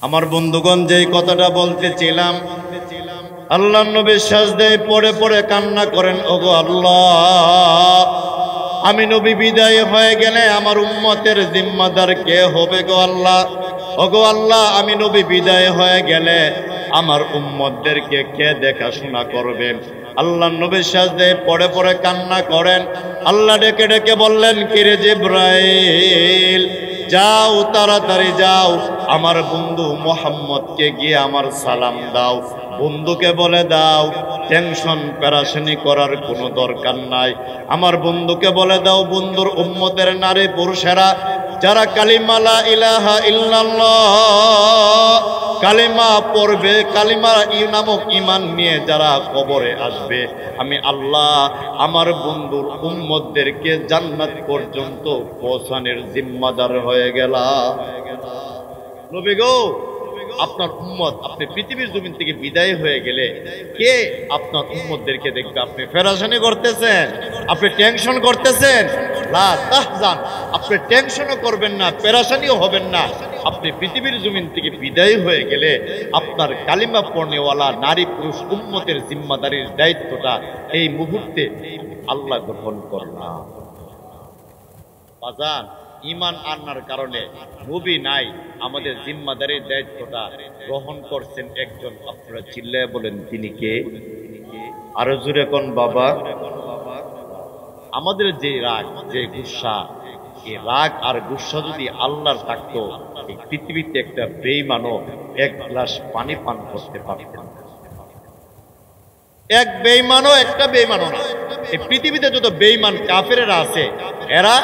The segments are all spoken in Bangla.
আমার বন্ধুগণ, যেই কথাটা বলতেছিলাম, আল্লাহ নবী সাজদায় পড়ে পড়ে কান্না করেন, ওগো আল্লাহ, আমি নবী বিদায় হয়ে গেলে আমার উম্মতের জিম্মাদার কে হবে গো আল্লাহ? ওগো আল্লাহ, আমি নবী বিদায় হয়ে গেলে আমার উম্মতদেরকে কে দেখাশোনা করবেন? আল্লাহ নবী সাজদায় পড়ে পড়ে কান্না করেন। আল্লাহ ডেকে ডেকে বললেন, কিরে জিবরাইল, যাও, তাড়াতাড়ি যাও, আমার বন্ধু মুহাম্মদকে গিয়ে আমার সালাম দাও। বন্ধুকে বলে দাও টেনশন পেরাশানি করার কোনো দরকার নাই। আমার বন্ধুকে বলে দাও, বন্ধুর উম্মতের নারী পুরুষেরা যারা কালিমা লা ইলাহা ইল্লাল্লাহ কালিমা পড়বে, কালিমা নামক ঈমান নিয়ে যারা কবরে আসবে, আমি আল্লাহ আমার বন্ধুর উম্মতদেরকে জান্নাত পর্যন্ত পৌঁছানোর জিম্মাদার হয়ে গেলাম। নবী গো, আপনার উম্মত, আপনি পৃথিবীর জমিন থেকে বিদায় হয়ে গেলে কে আপনার উম্মতদেরকে দেখবে? আপনি পেরেশানি করতেছেন, আপনি টেনশন করতেছেন। লা তাহজান, আপনি টেনশনও করবেন না, পেরেশানিও হবেন না। আপনি পৃথিবীর জমিন থেকে বিদায় হয়ে গেলে আপনার কালিমা পড়নেওয়ালা নারী পুরুষ উম্মতের জিম্মাদারির দায়িত্বটা এই মুহূর্তে আল্লাহ গ্রহণ করলাম। বাজান, ঈমান আনার কারণে নবী নাই, আমাদের জিম্মাদারির দায়িত্বটা গ্রহণ করছেন একজন। আপনারা চিল্লায় বলেন, তিনি কে? আরো জোরে কোন বাবা। আমাদের যে রাগ, যে গুসা, এই রাগ আর গুসা যদি আল্লাহর থাকতো, এই পৃথিবীতে একটা বেঈমানও এক গ্লাস পানি পান করতে পারতেন না। এক বেঈমানও, একটা বেঈমানও না। এই পৃথিবীতে যত বেঈমান কাফেরেরা আছে, এরা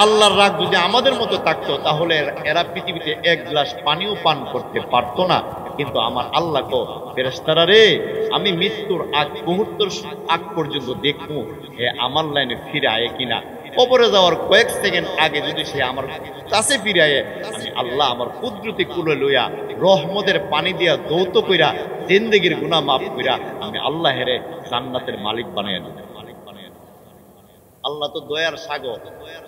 আল্লাহর রাগ যদি আমাদের মতো থাকতো, তাহলে এরা পৃথিবীতে এক গ্লাস পানিও পান করতে পারতো না। কিন্তু আমার আল্লাহ কো, ফেরেশতারা রে, আমি মৃত্যুর মুহূর্তের আগ পর্যন্ত দেখবো হে আমার লাইনে ফিরে আয়ে কিনা। কবরে যাওয়ার কয়েক সেকেন্ড আগে যদি সে আমার কাছে ফিরে আয়ে, আমি আল্লাহ আমার কুদরতি কুলে লইয়া রহমতের পানি দিয়া দৌত কইরা জিন্দেগির গুনাহ মাফ কইরা আমি আল্লাহ হেরে জান্নাতের মালিক বানাইয়া দেব। আল্লাহ তো দয়ার সাগর।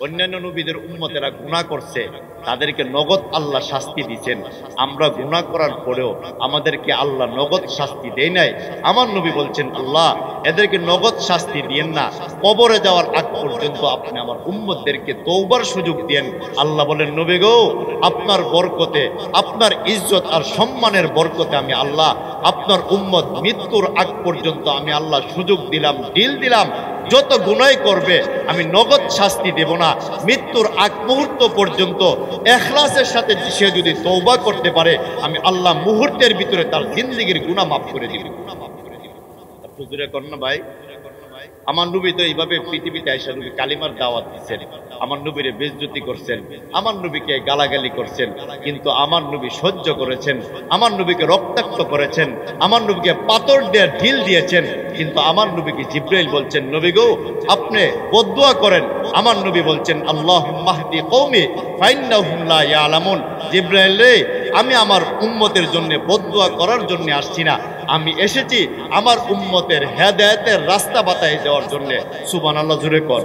অন্যান্য নবীদের উম্মতেরা গুনাহ করছে, তাদেরকে নগদ আল্লাহ শাস্তি দিচ্ছেন। আমরা গুনাহ করার পরেও আমাদেরকে আল্লাহ নগদ শাস্তি দেয় নাই। আমার নবী বলছেন, আল্লাহ এদেরকে নগদ শাস্তি দিয়েন না, কবরে যাওয়ার আগ পর্যন্ত আপনি আমার উম্মতদেরকে তওবার সুযোগ দেন। আল্লাহ বলেন, নবী গো, আপনার বরকতে, আপনার ইজ্জত আর সম্মানের বরকতে আমি আল্লাহ আপনার উম্মত মৃত্যুর আগ পর্যন্ত আমি আল্লাহ সুযোগ দিলাম, ডিল দিলাম। যত গুনাহ করবে আমি নগদ শাস্তি দেব না। মৃত্যুর আগ মুহূর্ত পর্যন্ত ইখলাসের সাথে সে যদি তওবা করতে পারে, আমি আল্লাহ মুহূর্তের ভিতরে তার জিন্দেগির গুনাহ মাফ করে দিব। হুজুরে কর না ভাই, আমার নবী তো এইভাবে পৃথিবীতে আইসা নবী কালিমার দাওয়াত দিচ্ছেন, আমার নবীরে বেইজ্জতি করছেন, আমার নবীকে গালাগালি করছেন, কিন্তু আমার নবী সহ্য করেছেন, আমার নবীকে রক্তাক্ত করেছেন, আমার নবীকে পাথর দিয়ে ঢিল দিয়েছেন। কিন্তু আমার নবীকে জিবরাইল বলছেন, নবী গো, আপনি বদদুয়া করেন। আমার নবী বলছেন, আল্লাহুম্মা হদি কওমি ফাইন্নাহুম লা ইয়ালামুন। জিবরাইল রে, আমি আমার উম্মতের জন্য বদদুয়া করার জন্য আসছি না, আমি এসেছি আমার উম্মতের হেদায়েতের রাস্তা বাতায় দেওয়ার জন্য। সুবহানাল্লাহ, জোরে কর।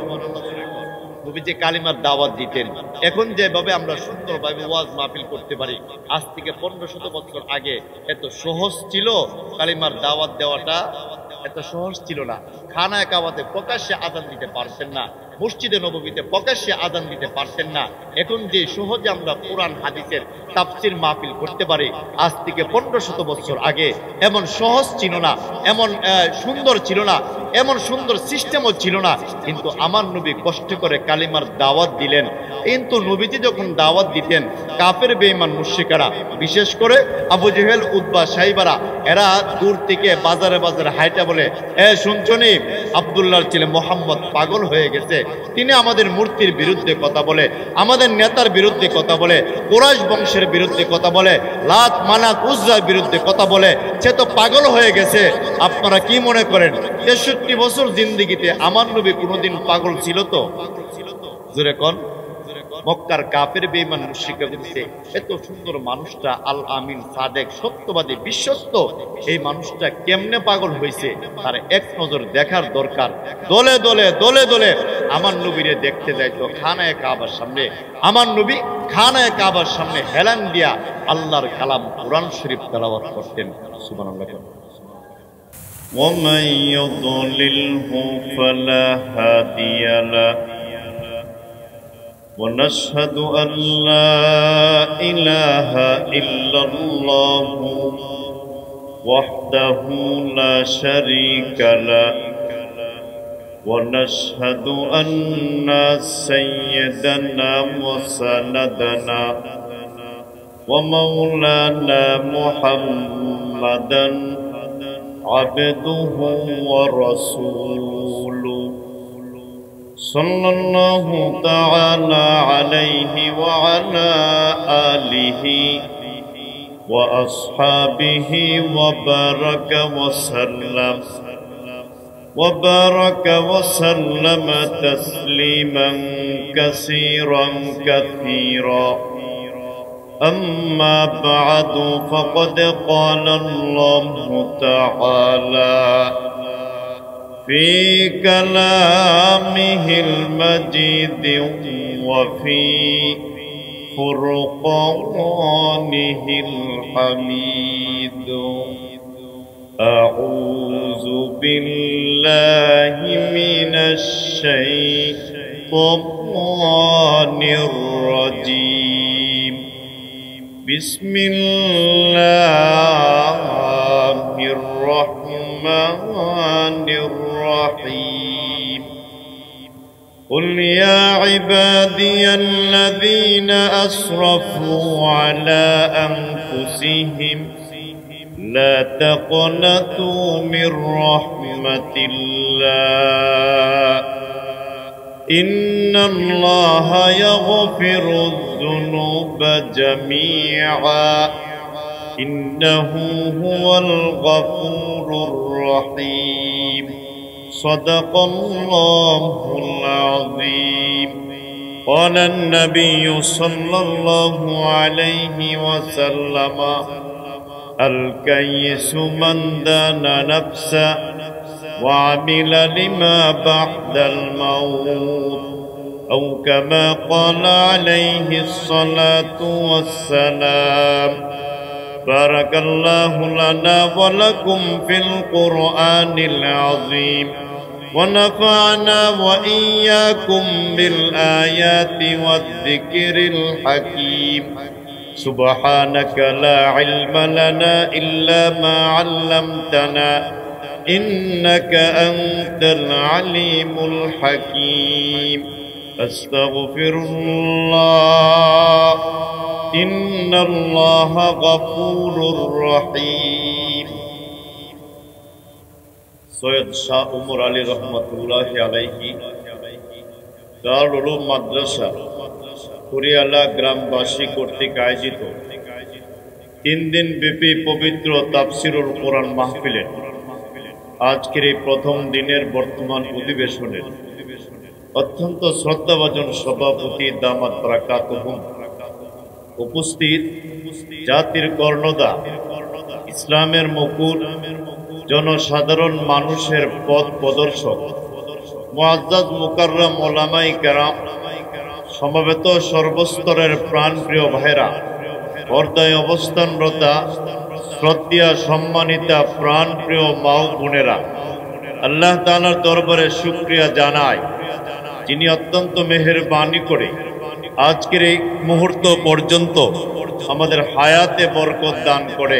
নবী যে কালিমার দাওয়াত দিতেন, এখন যেভাবে আমরা সুন্দরভাবে ওয়াজ মাহফিল করতে পারি, আজ থেকে 1500 বছর আগে এত সহজ ছিল কালিমার দাওয়াত দেওয়াটা, এত সহজ ছিল না। খানায়ে কাবাতে প্রকাশ্যে আযান দিতে পারতেন না, মসজিদে নববীতে প্রকাশ্যে আযান দিতে পারতেন না। এখন যে সহজে আমরা কোরআন হাদিসের তাফসীর মাহফিল করতে পারি, আজ থেকে 1500 বছর আগে এমন সহজ ছিল না, এমন সুন্দর ছিল না, এমন সুন্দর সিস্টেমও ছিল না। কিন্তু আমার নবী কষ্ট করে কালিমার দাওয়াত দিলেন। কিন্তু নবীজি যখন দাওয়াত দিতেন, কাফের বেঈমান মুশরিকরা, বিশেষ করে আবু জেহেল, উতবা, সাইবারা, এরা দূর থেকে বাজারে বাজারে হাইটা বলে, শুনছনি আব্দুল্লাহর ছেলে মোহাম্মদ পাগল হয়ে গেছে, তিনি আমাদের মূর্তির বিরুদ্ধে কথা বলে, আমাদের নেতার বিরুদ্ধে কথা বলে, কুরাইশ বংশের বিরুদ্ধে কথা বলে, লাত মানাত উজ্জার বিরুদ্ধে কথা বলে, সে তো পাগল হয়ে গেছে। আপনারা কি মনে করেন 63 বছর জিন্দেগিতে আমার নবী কোনোদিন পাগল ছিল? তো জোরে কোন, মক্কার কাফের বেঈমান মুশরিকরা বলছে এত সুন্দর মানুষটা আল আমিন সাদেক সত্যবাদী বিশ্বস্ত, এই মানুষটা কেমনে পাগল হয়েছে তার এক নজর দেখার দরকার। দলে দলে দলে দলে আমার নবীরে দেখতে যাইতো খানায়ে কাবার সামনে। আমার নবী খানায়ে কাবার সামনে হেলান দিয়া আল্লাহর কালাম কোরআন শরীফ তেলাওয়াত করতেন। সুবহানাল্লাহ। ومن يضلله فلا هادي له ونشهد أن لا إله إلا الله وحده لا شريك له ونشهد أن سيدنا وسندنا ومولانا محمدا عبده ورسوله صلى الله تعالى عليه وعلى آله وأصحابه وبارك وسلم تسليما كثيرا كثيرا. أما بعد فقد قال الله تعالى في كلامه المجيد وفي فرقانه الحميد. أعوذ بالله من الشيطان الرجيم. بسم الله الرحمن الرحيم. قل يا عبادي الذين أسرفوا على أنفسهم لا تقنطوا من رحمة الله إن الله يغفر الذنوب جميعا إنه هو الغفور الرحيم. صدق الله العظيم. قال النبي صلى الله عليه وسلم الكيس من دان نفسه وعمل لما بعد الموت أو كما قال عليه الصلاة والسلام. بارك الله لنا ولكم في القرآن العظيم ونفعنا وإياكم بالآيات والذكر الحكيم. سبحانك لا علم لنا إلا ما علمتنا إنك أنت العليم الحكيم. أستغفر الله إن الله غفور رحيم. সৈয়দ শাহ উমর আলী রহমতুল্লাহ আলাইহি দারুল উলুম মাদ্রাসা কুরিয়ালা গ্রামবাসী কর্তৃক আয়োজিত 3 দিন ব্যাপী পবিত্র তাফসিরুল কোরআন মাহফিলের আজকের এই প্রথম দিনের বর্তমান অধিবেশনের অত্যন্ত শ্রদ্ধাভাজন সভাপতি দামাত বারাকাতুহুম, উপস্থিত জাতির কর্ণদা, ইসলামের মুকুট, জনসাধারণ মানুষের পথ প্রদর্শক, মুআজ্জাজ মুকাররম উলামায়ে কেরাম, সমবেত সর্বস্তরের প্রাণপ্রিয় ভাইরা, পর্দায় অবস্থানরতা শ্রদ্ধা সম্মানিতা প্রাণপ্রিয় মা ও বোনেরা, আল্লাহ তাআলার দরবারে শুকরিয়া জানাই যিনি অত্যন্ত মেহেরবানি করে আজকের এই মুহূর্ত পর্যন্ত আমাদের হায়াতে বরকত দান করে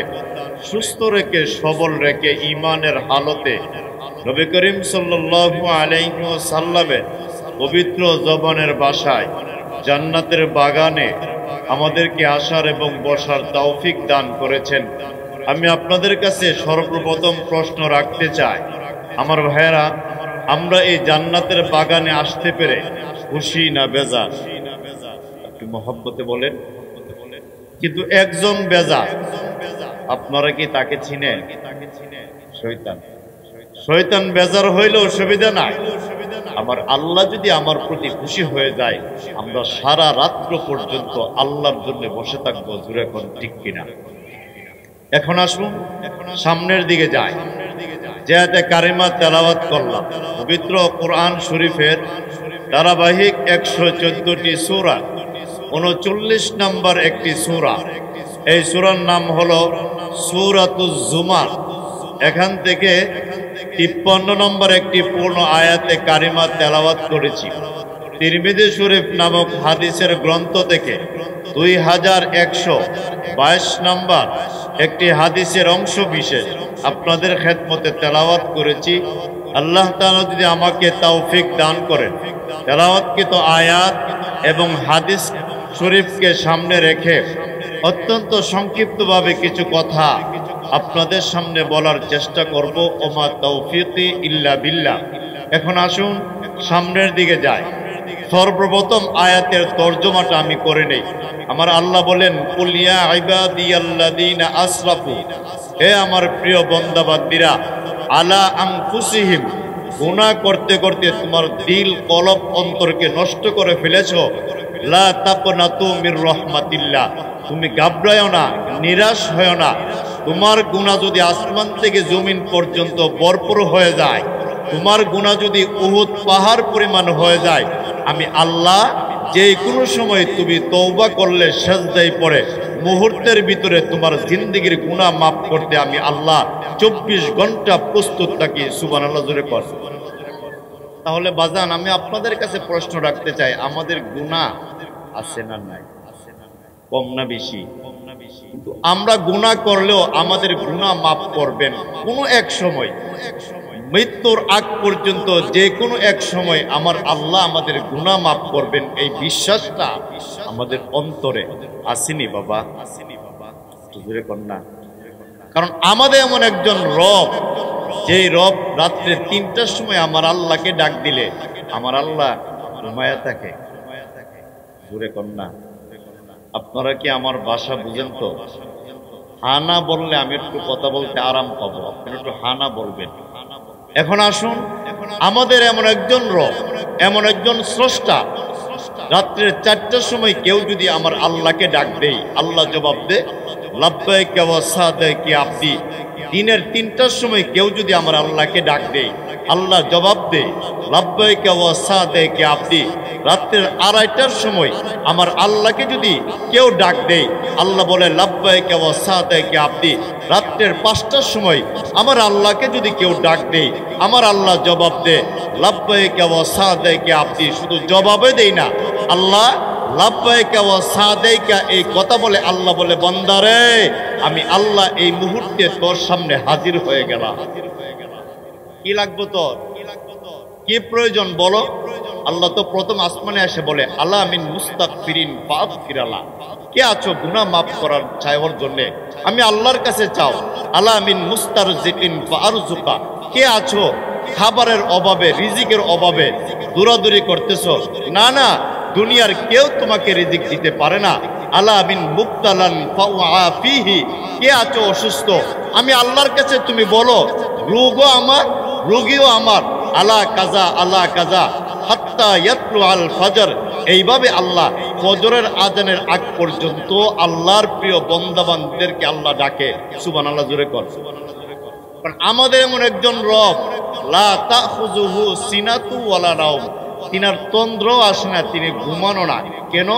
সুস্থ রেখে সবল রেখে ঈমানের হালতে নবী করিম সাল্লাল্লাহু আলাইহি ওয়াসাল্লামের পবিত্র জবানের ভাষায় জান্নাতের বাগানে আমাদেরকে আসার এবং বসার তৌফিক দান করেছেন। আমি আপনাদের কাছে সর্বপ্রথম প্রশ্ন রাখতে চাই, আমার ভাইয়েরা, আমরা এই জান্নাতের বাগানে আসতে পেরে খুশি না বেজার? একটু মহব্বতে বলেন। কিন্তু একজন বেজার, আপনারা কি তাকে চিনেন? শয়তান। শয়তান বেজার হইলেও অসুবিধা নাই। আমার আল্লাহ যদি আমার প্রতি খুশি হয়ে যায়, আমরা সারা রাত্র পর্যন্ত আল্লাহর জন্য বসে থাকবো। জুড়ে কোন ঠিক কিনা? এখন আসুন সামনের দিকে যাই। যেতে কারিমা তেলাওয়াত করলাম পবিত্র কোরআন শরীফের ধারাবাহিক 114টি সূরা 39 নম্বর একটি সূরা। এই সূরার নাম হলো সূরাতুজ জুমার। এখান থেকে 53 নম্বর একটি পূর্ণ আয়াতে কারিমা তেলাওয়াত করেছি। তিরমিজি শরীফ নামক হাদিসের গ্রন্থ থেকে 2122 নম্বর একটি হাদিসের অংশ বিশেষ আপনাদের খেদমতে তেলাওয়াত করেছি। আল্লাহ তাআলা যদি আমাকে তৌফিক দান করেন, তেলাওয়াতকৃত আয়াত এবং হাদিস শরীফকে সামনে রেখে অত্যন্ত সংক্ষিপ্তভাবে কিছু কথা আপনাদের সামনে বলার চেষ্টা করব। ওমা তৌফিকি ইল্লা বিল্লাহ। এখন আসুন সামনের দিকে যাই। সর্বপ্রথম আয়াতের তর্জমাটা আমি করে নেই। আমার আল্লাহ বলেন, কুল ইয়া ইবাদিয়াল্লাযীনা আসরাফু, হে আমার প্রিয় বান্দাবান্দীরা, আলা আনফুসিহিম, গুনাহ করতে করতে তোমার দিল কলব অন্তরকে নষ্ট করে ফেলেছো। লা তাকনাতু মির রাহমাতিল্লাহ, তুমি ঘাবড়ায়ও না, নিরাশ হয়ো না। তোমার গুনাহ যদি আসমান থেকে জমিন পর্যন্ত ভরপুর হয়ে যায়, তোমার গুনাহ যদি উহুদ পাহাড় পরিমাণ হয়ে যায়, আমি আল্লাহ যে কোনো সময় তুমি তওবা করলে সিজদায় পড়ে মুহূর্তের ভিতরে তোমার জিন্দেগির গুনাহ মাফ করতে আমি আল্লাহ 24 ঘন্টা প্রস্তুত থাকি। সুবহানাল্লাহ জোরে কর। তাহলে বাজান, আমি আপনাদের কাছে প্রশ্ন রাখতে চাই, আমাদের গুনাহ আছে না নাই? কম না বেশি? কিন্তু আমরা গুনাহ করলেও আমাদের গুনাহ মাফ করবেন কোনো এক সময়, মৃত্যুর আগ পর্যন্ত যে কোনো এক সময় আমার আল্লাহ আমাদের গুনাহ মাফ করবেন। এই বিশ্বাসটা আমাদের অন্তরে আসেনি বাবা? জোরে কর না। কারণ আমাদের এমন একজন রব, যেই রব রাত্রে 3টার সময় আমার আল্লাহকে ডাক দিলে আমার আল্লাহ ঘুমায়া থাকে। জোরে কর না। আপনারা কি আমার ভাষা বুঝেন তো? হানা বললে আমি একটু কথা বলতে আরাম পাবো, আপনি একটু হানা বলবেন। এখন আসুন, আমাদের এমন একজন রব, এমন একজন স্রষ্টা, রাত্রের 4টার সময় কেউ যদি আমার আল্লাহকে ডাক দেই, আল্লাহ জবাব দে লাব্বাইকা ওয়া সাদাইকা আবদি। দিনের 3টার সময় কেউ যদি আমার আল্লাহকে ডাক দেই, আল্লাহ জবাব দে লাব্বাইকা ওয়া সাদাইকা আবদি। রাত্রের 2:30টার সময় আমার আল্লাহকে যদি কেউ ডাক দেই, আল্লাহ বলে লাব্বাইকা ওয়া সাদাইকা আবদি। রাত্রের 5টার সময় আমার আল্লাহকে যদি কেউ ডাক দেই, আমার আল্লাহ জবাব দে লাব্বাইকা ওয়া সাদাইকা আবদি। শুধু জবাবে দেই না, আল্লাহ লাব্বাইকা ওয়া সাদাইকা এই কথা বলে আল্লাহ বলে, বান্দারে আমি আল্লাহ এই মুহূর্তে তোর সামনে হাজির হয়ে গেলাম। কি লাগবে তোর? কি প্রয়োজন বলো? আল্লাহ তো প্রথম আসমানে এসে বলে, আলা মিন মুস্তাগফিরিন ফাগফিরালা, কে আছো গুনাহ মাফ করার চাওয়ার জন্য? আমি আল্লাহর কাছে চাও। আলা মিন মুস্তারজিকিন ফারজুকা, কে আছো খাবারের অভাবে, রিজিকের অভাবে দৌড়াদৌড়ি করতেছো? না না, দুনিয়ার কেউ তোমাকে রিজিক দিতে পারে না। আলা মিন মুবতালান ফাওয়াফিহি, কে আছো অসুস্থ? আমি আল্লাহর কাছে তুমি বলো, রোগও আমার, রোগীও আমার। আলা কাজা আলা কাজা হাত্তা ইয়াতলু আল ফজর। এইভাবে আল্লাহ ফজরের আজানের আগ পর্যন্ত আল্লাহর প্রিয় বান্দাবান্দিদেরকে আল্লাহ ডাকে। সুবহানাল্লাহ জোরে কর। কারণ আমাদের এমন একজন রব, লা তাখুযুহু সিনাতু ওয়ালা নাওম, তিনার তন্দ্রও আসে না, তিনি ঘুমানো না। কেন?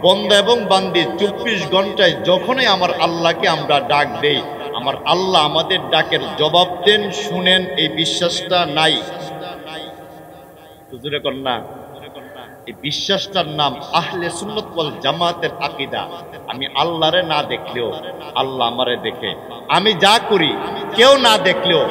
বন্দা এবং বান্দি 24 ঘন্টায় যখনই আমার আল্লাহকে আমরা ডাক দেই, আমার আল্লাহ আমাদের ডাকের জবাব দেন, শুনেন। এই বিশ্বাসটা নাই? জোরে কর না। এই বিশ্বাসটার নাম আহলে সুন্নাত ওয়াল জামাতের আকীদা। আমি আল্লাহরে না দেখলেও আল্লাহ আমারে দেখে। আমি যা করি কেউ না দেখলেও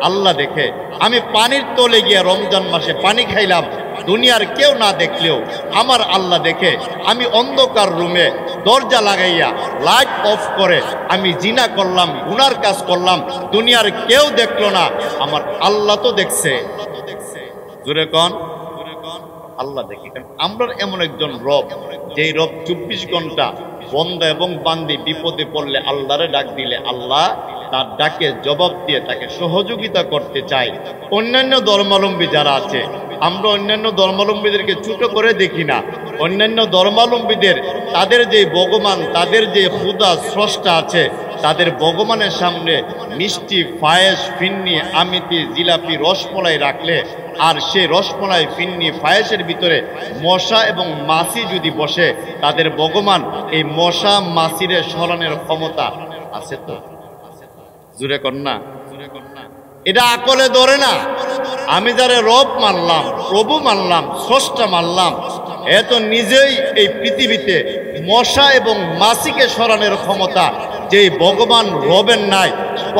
আল্লাহ দেখে। আমি পানির তলে গিয়ে রমজান মাসে পানি খাইলাম, দুনিয়ার কেউ না দেখলেও আমার আল্লাহ দেখে। আমি অন্ধকার রুমে দরজা লাগাইয়া লাইট অফ করে আমি জিনা করলাম, গুনার কাজ করলাম, দুনিয়ার কেউ দেখলো না, আমার আল্লাহ তো দেখছে। জোরে কন। আল্লাহ দেখে। কারণ আমরা এমন একজন রব, যেই রব 24 ঘন্টা বন্দা এবং বান্দি বিপদে পড়লে আল্লাহরে ডাক দিলে আল্লাহ তার ডাকে জবাব দিয়ে তাকে সহযোগিতা করতে চায়। অন্যান্য ধর্মাবলম্বী যারা আছে, আমরা অন্যান্য ধর্মাবলম্বীদেরকে ছোট করে দেখি না। অন্যান্য ধর্মাবলম্বীদের তাদের যে ভগবান, তাদের যে খুদা স্রষ্টা আছে, তাদের ভগবানের সামনে মিষ্টি, পায়েস, ফিন্নি, আমিতি, জিলাপি, রসমলাই রাখলে আর সেই রসমলাই, ফিন্নি, পায়েসের ভিতরে মশা এবং মাছি যদি বসে, তাদের ভগবান এই মশা মাছিরে সরানোর ক্ষমতা আছে তো? জুড়ে কন্যা, এটা আকলে ধরে না। আমি যারা রব মানলাম, প্রভু মানলাম, স্রষ্টা মানলাম, এ তো নিজেই এই পৃথিবীতে মশা এবং মাছিকে সরানোর ক্ষমতা যেই ভগবান রবের নাই।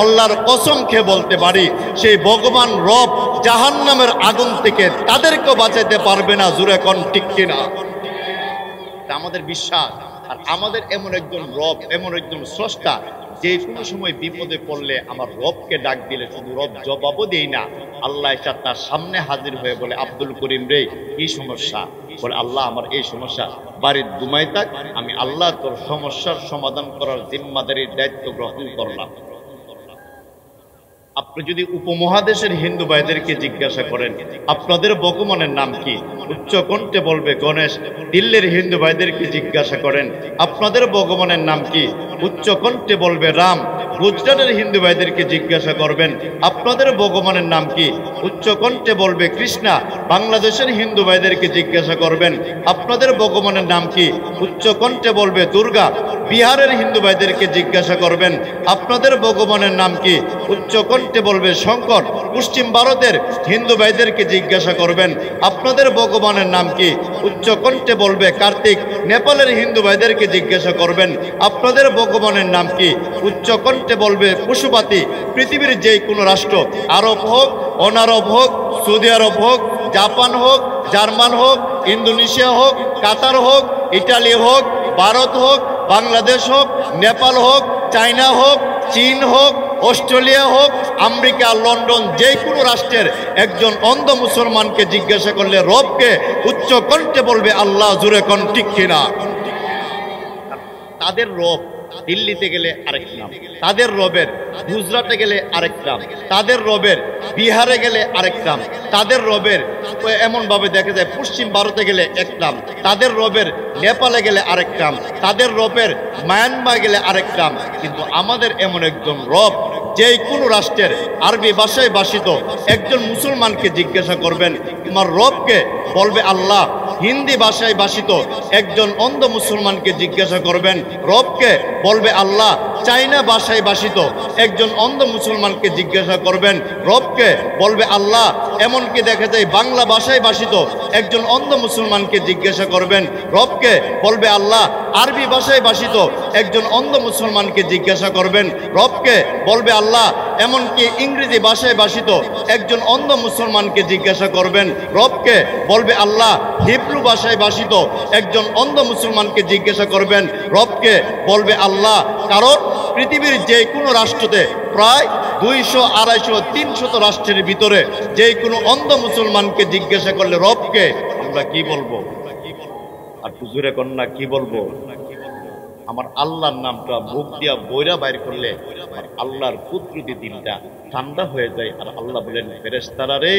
আল্লাহর কসম খেয়ে বলতে পারি, সেই ভগবান রব জাহান্নামের আগুন থেকে তাদেরকেও বাঁচাতে পারবে না। জুড়ে কোন ঠিক কিনা? আমাদের বিশ্বাস। আর আমাদের এমন একজন রব, এমন একজন স্রষ্টা, যে কোনো সময় বিপদে পড়লে আমার রবকে ডাক দিলে শুধু রব জবাবও দেই না, আল্লাহ এসে তার সামনে হাজির হয়ে বলে, আব্দুল করিম রে, কি সমস্যা? বলে, আল্লাহ আমার এই সমস্যা, বাড়ির দুমাই থাক, আমি আল্লাহ তোর সমস্যার সমাধান করার জিম্মাদারির দায়িত্ব গ্রহণ করলাম। আপনি যদি উপমহাদেশের হিন্দু ভাইদেরকে জিজ্ঞাসা করেন আপনাদের ভগবানের নাম কি, উচ্চ কণ্ঠে বলবে গণেশ। দিল্লির হিন্দু ভাইদেরকে জিজ্ঞাসা করেন আপনাদের ভগবানের নাম কি, উচ্চ কণ্ঠে বলবে রাম। গুজরাটের হিন্দু ভাইদেরকে জিজ্ঞাসা করবেন আপনাদের ভগবানের নাম কি, উচ্চ কণ্ঠে বলবে কৃষ্ণা। বাংলাদেশের হিন্দু ভাইদেরকে জিজ্ঞাসা করবেন আপনাদের ভগবানের নাম কি, উচ্চ কণ্ঠে বলবে দুর্গা। বিহারের হিন্দু ভাইদেরকে জিজ্ঞাসা করবেন আপনাদের ভগবানের নাম কি, উচ্চ কণ্ঠে বলবে শঙ্কর। পশ্চিম ভারতের হিন্দু ভাইদেরকে জিজ্ঞাসা করবেন আপনাদের ভগবানের নাম কি, উচ্চ কণ্ঠে বলবে কার্তিক। নেপালের হিন্দু ভাইদেরকে জিজ্ঞাসা করবেন আপনাদের ভগবানের নাম কি, উচ্চ কণ্ঠে বলবে পশুপাতি। পৃথিবীর যে কোনো রাষ্ট্র, আরব হোক, অনারব হোক, সৌদি আরব হোক, জাপান হোক, জার্মান হোক, ইন্দোনেশিয়া হোক, কাতার হোক, ইটালি হোক, ভারত হোক, বাংলাদেশ হোক, নেপাল হোক, চায়না হোক, চীন হোক, অস্ট্রেলিয়া হোক, আমেরিকা, লন্ডন, যে কোনো রাষ্ট্রের একজন অন্ধ মুসলমানকে জিজ্ঞাসা করলে রবকে, উচ্চ কণ্ঠে বলবে আল্লাহ। জুড়ে কোন ঠিক কিনা? তাদের রব দিল্লিতে গেলে আরেক নাম, তাদের রবের গুজরাটে গেলে আরেক নাম, তাদের রবের বিহারে গেলে আরেক নাম, তাদের রবের এমন ভাবে দেখা যায় পশ্চিম ভারতে গেলে এক নাম, তাদের রবের নেপালে গেলে আরেক নাম, তাদের রবের মায়ানমার গেলে আরেক নাম। কিন্তু আমাদের এমন একজন রব, যে কোনো রাষ্ট্রের আরবি ভাষায় ভাষিত একজন মুসলমানকে জিজ্ঞাসা করবেন তোমার রবকে, বলবে আল্লাহ। হিন্দি ভাষায় ভাষিত একজন অন্ধ মুসলমানকে জিজ্ঞাসা করবেন রবকে, বলবে আল্লাহ। চাইনা ভাষায় ভাষিত একজন অন্ধ মুসলমানকে জিজ্ঞাসা করবেন রবকে, বলবে আল্লাহ। এমনকি দেখা যায় বাংলা ভাষায় ভাষিত একজন অন্ধ মুসলমানকে জিজ্ঞাসা করবেন রবকে, বলবে আল্লাহ। আরবি ভাষায় ভাষিত একজন অন্ধ মুসলমানকে জিজ্ঞাসা করবেন রবকে, বলবে আল্লাহ। এমনকি ইংরেজি ভাষায় ভাষিত একজন অন্ধ মুসলমানকে জিজ্ঞাসা করবেন রবকে, বলবে আল্লাহ। হিব্রু ভাষায় ভাষিত একজন অন্ধ মুসলমানকে জিজ্ঞাসা করবেন রবকে, বলবে আল্লাহ। কারণ পৃথিবীর যে কোনো রাষ্ট্রতে প্রায় 200, 250, 300 রাষ্ট্রের ভিতরে যে কোনো অন্ধ মুসলমানকে জিজ্ঞাসা করলে রবকে, আমরা কি বলবো? আর হুজুরে কন্যা কি বলবো? আমার আল্লাহর নামটা মুখ দিয়া বইরা বাইর করলে আমার আল্লাহর কুদরতি দিলটা ঠান্ডা হয়ে যায়। আর আল্লাহ বলেন, ফেরেশতারা রে,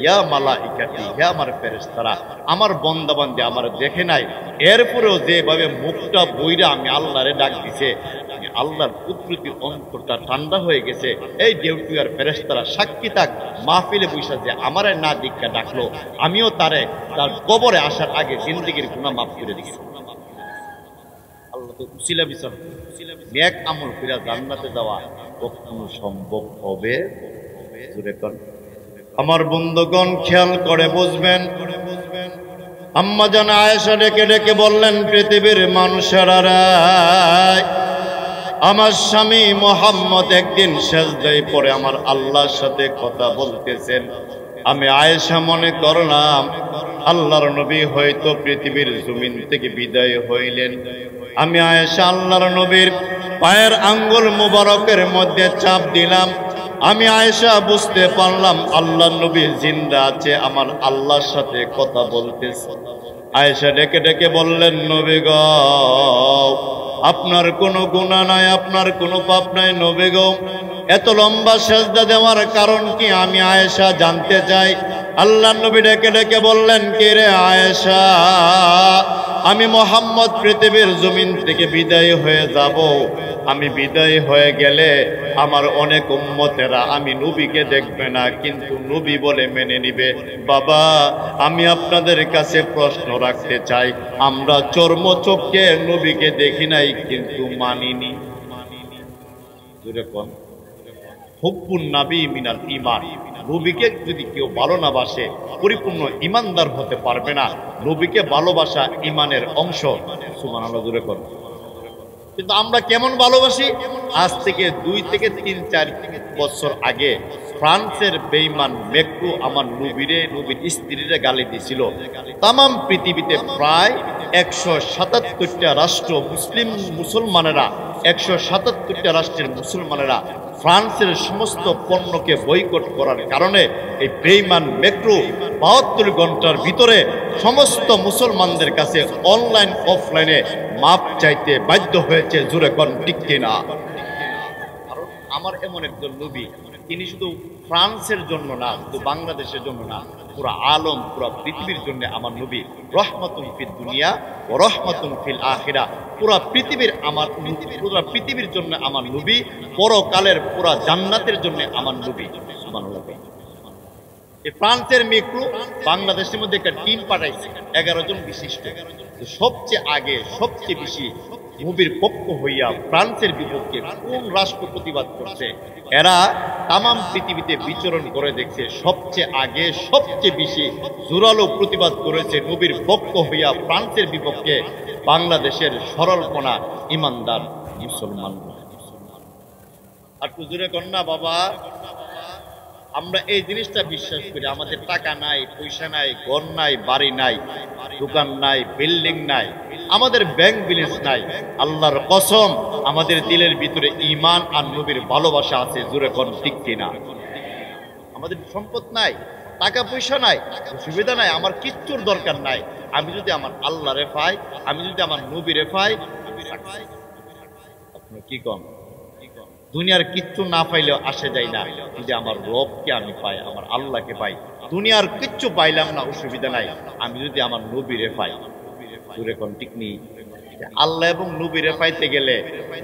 ইয়া মালাইকাতি, হে আমার ফেরেশতারা, আমার বান্দা-বান্দি আমার দেখে নাই, এরপরেও যেভাবে মুখটা বইরা আমি আল্লাহরে ডাক দিছে, আমি আল্লাহর কুদরতি অন্তরটা ঠান্ডা হয়ে গেছে। এই ডিউটি আর ফেরেশতারা সাক্ষী থাক, মাহফিলে বৈশা যে আমারে না দীক্ষা ডাকলো, আমিও তার কবরে আসার আগে জিন্দেগির গুনাহ মাফ করে দিয়েছি। আল্লাহ তো উসিলা বিচার, নেক আমল করে জান্নাতে যাওয়া কখনো সম্ভব হবে? আমার বন্ধুগণ খেয়াল করে বুঝবেন। আম্মা জান আয়েশা ডেকে ডেকে বললেন, পৃথিবীর মানুষেরা, আমার স্বামী মোহাম্মদ একদিন সেজদায় পড়ে আমার আল্লাহর সাথে কথা বলতেছেন। আমি আয়েশা মনে করলাম আল্লাহর নবী হয়তো পৃথিবীর জমিন থেকে বিদায় হইলেন। আমি আয়েশা আল্লাহর নবীর পায়ের আঙ্গুল মুবারকের মধ্যে চাপ দিলাম। আমি আয়েশা বুঝতে পারলাম আল্লাহ নবী জিন্দা আছে, আমার আল্লাহর সাথে কথা বলতেছে। আয়েশা ডেকে ডেকে বললেন, নবী গো, আপনার কোনো গুনাহ নাই, আপনার কোনো পাপ নাই। নবী গো, এত লম্বা সেজদা দেওয়ার কারণ কি আমি আয়েশা জানতে চাই। আল্লাহ নবী ডেকে ডেকে বললেন, কে রে আয়েশা, আমি মোহাম্মদ পৃথিবীর জমিন থেকে বিদায় হয়ে যাব। আমি বিদায় হয়ে গেলে আমার অনেক উম্মতেরা আমি নবীকে দেখবে না, কিন্তু নবী বলে মেনে নিবে। বাবা, আমি আপনাদের কাছে প্রশ্ন রাখতে চাই, আমরা চর্মচক্ষে নবীকে দেখি নাই কিন্তু মানিনি। যেরকম হুব্বুন নবী মিনাল ঈমান, নবীকে যদি কেউ ভালো না বাসে পরিপূর্ণ ঈমানদার হতে পারবে না। নবীকে ভালোবাসা ঈমানের অংশ। সুবহানাল্লাহ, জোরে করুন। কিন্তু আমরা কেমন ভালোবাসি? আজ থেকে 2 থেকে 3-4 বছর আগে ফ্রান্সের বেঈমান মেক্রু আমার নবীর স্ত্রীরে গালি দিয়েছিল। তাম পৃথিবীতে প্রায় 177টা রাষ্ট্র মুসলমানেরা 177টা রাষ্ট্রের মুসলমানেরা ফ্রান্সের সমস্ত পণ্যকে বয়কট করার কারণে এই বেঈমান মেক্রু 72 ঘন্টার ভিতরে সমস্ত মুসলমানদের কাছে অনলাইন অফলাইনে মাপ চাইতে বাধ্য হয়েছে। জোরে কোন ঠিক কিনা? কারণ আমার এমন একজন নবী, তিনি শুধু ফ্রান্সের জন্য না, শুধু বাংলাদেশের জন্য না, পুরা আলম, পুরা পৃথিবীর জন্য আমার নবী রহমাতুন ফিদ দুনিয়া ও রহমাতুন ফিল আখিরা। পুরা পৃথিবীর জন্য আমার নবী, পরকালের পুরা জান্নাতের জন্য আমার নবী। সুবহানাল্লাহ। এই ফ্রান্সের মেক্রু বাংলাদেশের মধ্যে একটা টিম পাঠাইছে 11 জন বিশিষ্ট। সবচেয়ে আগে সবচেয়ে বেশি নবীর পক্ষ হইয়া ফ্রান্সের বিপক্ষে কোন রাষ্ট্র প্রতিবাদ করছে, এরা তামাম পৃথিবীতে বিচরণ করে দেখছে। সবচেয়ে আগে সবচেয়ে বেশি জোরালো প্রতিবাদ করেছে নবীর পক্ষ হইয়া ফ্রান্সের বিপক্ষে বাংলাদেশের সরলপনা ইমানদার মুসলমান। আর হুজুরে কন্যা বাবা, আমরা এই জিনিসটা বিশ্বাস করি, আমাদের টাকা নাই, পয়সা নাই, ঘর নাই, বাড়ি নাই, দোকান নাই, বিল্ডিং নাই, আমাদের ব্যাংক ব্যালেন্স নাই। আল্লাহর কসম, আমাদের দিলের ভিতরে ঈমান আর নবীর ভালোবাসা আছে। জোরে কোন ঠিক কিনা? আমাদের সম্পদ নাই, টাকা পয়সা নাই, সুবিধা নাই, আমার কিচ্ছুর দরকার নাই। আমি যদি আমার আল্লাহরে পাই, আমি যদি আমার নবীরে পাই, আপনার কি কম? দুনিয়ার কিচ্ছু না পাইলেও আসে যায় না, যদি আমার রবকে আমি পাই, আমার আল্লাহকে পাই। দুনিয়ার কিচ্ছু পাইলাম না, অসুবিধা নাই, আমি যদি আমার নবীরে পাই। কোন ঠিক নেই? আল্লাহ এবং নবীরে পাইতে গেলে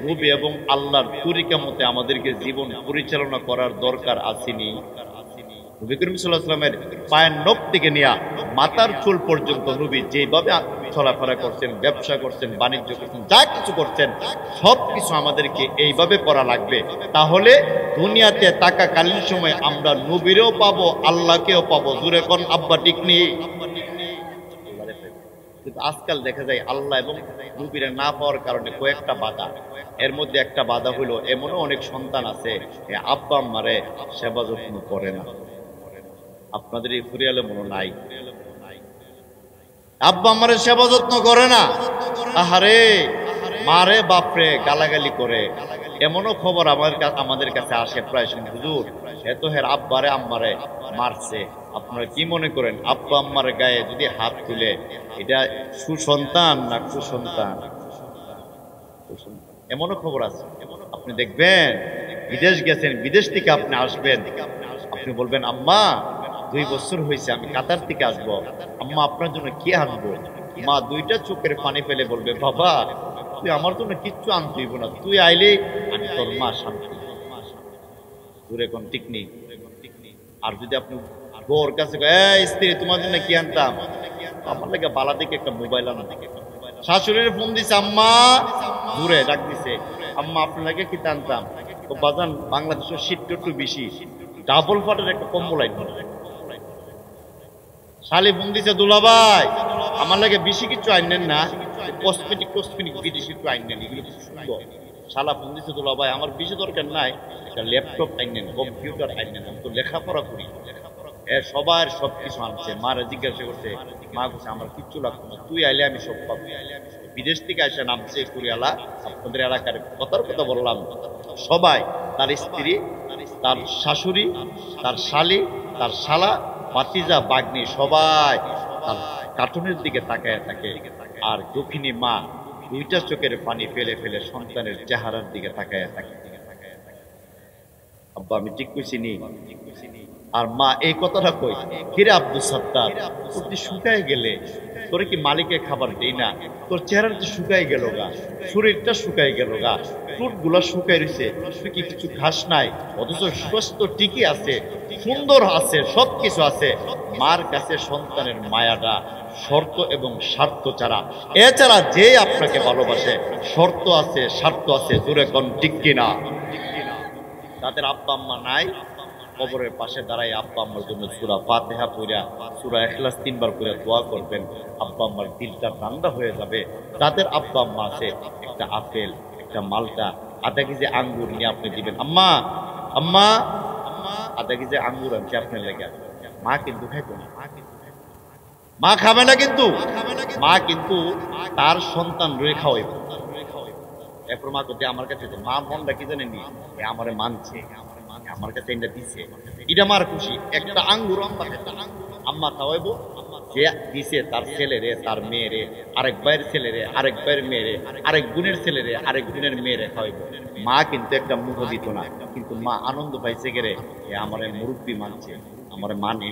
নবী এবং আল্লাহর তরিকা মতে আমাদেরকে জীবন পরিচালনা করার দরকার আসেনি। নবী করিম সাল্লাল্লাহু আলাইহি ওয়াসাল্লামের পায়ের নখ থেকে নিয়ে মাথার চুল পর্যন্ত নবী যেভাবে চলাফেরা করছেন, ব্যবসা করছেন, বাণিজ্য করছেন, যা কিছু করছেন, সব কিছু আমাদেরকে এইভাবে করা লাগবে। তাহলে দুনিয়াতে থাকাকালীন সময় আমরা নবীরেও পাবো, আল্লাহকেও পাবো। জোরে কোন আব্বা ঠিক নেই? কিন্তু আজকাল দেখা যায় আল্লাহ এবং নবীরে না পাওয়ার কারণে কয়েকটা বাধা। এর মধ্যে একটা বাধা হলো, এমনও অনেক সন্তান আছে আব্বা আম্মারে সেবা যত্ন করে না। আপনাদের এই পরিয়ালে মনে নাই? আব্বা আম্মারে সেবা যত্ন করে না, আহারে মারে বাপরে গালাগালি করে। এমনও খবর আমাদের কাছে আসে প্রায় সময়, হুজুর এত হের আব্বারে আম্মারে মারছে। আপনারা কি মনে করেন আব্বা আম্মার গায়ে যদি হাত তুলে এটা সুসন্তান না কুসন্তান? এমনও খবর আছে। আপনি দেখবেন বিদেশ গেছেন, বিদেশ থেকে আপনি আসবেন, আপনি বলবেন আম্মা 2 বছর হয়েছে আমি কাতার থেকে আসবো, আম্মা আপনার জন্য কি আনবো? মা 2টা চোখের পানি ফেলে বলবে, বাবা তুই আমার জন্য কিচ্ছু আনতে হইব না, তুই আইলে আমি তোর মা শান্তি। দূরে কোন ঠিক নেই? আর যদি আপনি বউর কাছে স্ত্রী তোমার জন্য কি আনতাম, আমার লাগে বালা দিকে একটা মোবাইল আনা। শাশুড়ির ফোন দিছে, আম্মা দূরে ডাক দিছে, আম্মা আপনার লাগে কি আনতাম? তো বাজান বাংলাদেশের শীতটা একটু বেশি, ডাবল ফাটের একটা কম্বল আইন। শালি ফোন দিছে, দুলাভাই আমার লাগে বেশি কিছু আইনেন না, কসমেটিক বিদেশি একটু আইনেন, এগুলো খুব সুন্দর। শালা ফোন দিছে, দুলাভাই আমার বেশি দরকার নাই, একটা ল্যাপটপ আইনেন, কম্পিউটার আইনেন, আমি তো লেখাপড়া করি। সবার সবকিছু আনছে। মারা জিজ্ঞাসা করছে, মা বলছে আমার কিচ্ছু লাগতো না, তুই আইলে আমি সব পাবো। বিদেশ থেকে এসে নামছে কুরিয়ালা। আপনাদের এলাকার কথার কথা বললাম, সবাই তার স্ত্রী তার শাশুড়ি, তার শালি, তার শালা, ভাতিজা, বাগ্নি সবাই তার কার্টুনের দিকে তাকায় থাকে। আর দুঃখিনী মা দুইটা চোখের পানি ফেলে ফেলে সন্তানের চেহারার দিকে তাকায় থাকে। আব্বা আমি ঠিক কইছি নি? আর মা এই কথাটা কই, কিরে আব্দুল সত্তার, তোর যে শুকায় গেলে, তোরে কি মালিকের খাবার দেই না? তোর চেহারাটা তো শুকাই গেল গা, শরীরটা শুকাই গেল গা, ঠোঁট গুলা শুকাই রয়েছে, তুই কি কিছু খাস নাই? অথচ স্বাস্থ্য ঠিকই আছে, সুন্দর আছে, সবকিছু আছে। মার কাছে সন্তানের মায়াটা শর্ত এবং স্বার্থ ছাড়া, এছাড়া যে আপনাকে ভালোবাসে, শর্ত আছে, স্বার্থ আছে, জোরে কোন ঠিক কিনা? তাদের আব্বা আম্মা নাই, কবরের পাশে দাঁড়াই আব্বা আম্মার জন্য সূরা ফাতিহা পড়া, সূরা ইখলাস 3 বার করে দোয়া করবেন। আব্বা আম্মার দিলটা ঠান্ডা হয়ে যাবে। তাদের আব্বা আম্মা আছে, একটা আপেল, একটা মালটা, আধা কেজি আঙ্গুর নিয়ে আপনি দিবেন, আম্মা আম্মা আধা কেজি আঙ্গুর আনছি আপনার লেগে। মা কিন্তু খাইতো না, মা খাবে না, কিন্তু মা কিন্তু তার সন্তান রয়ে খাওয়াইব। এরপর মা করতে আমার কাছে, মা মনটা কি জানেনি, আমারে মানছে, আমার কাছে এটা দিছে, এটা আমার খুশি। একটা আঙ্গুর আম্মা খাওয়াইবো, যে দিছে তার ছেলেরে, তার মেয়েরে, আরেক ভাইয়ের ছেলেরে, আরেক ভাইয়ের মেয়েরে, আরেক বোনের ছেলেরে, আরেক বোনের মেয়েরে খাওয়াইবো। মা কিন্তু একটা মুখ দিত না, কিন্তু মা আনন্দ পাইছে গেরে, আমারে মুরব্বী মানছে, আমারে মানে,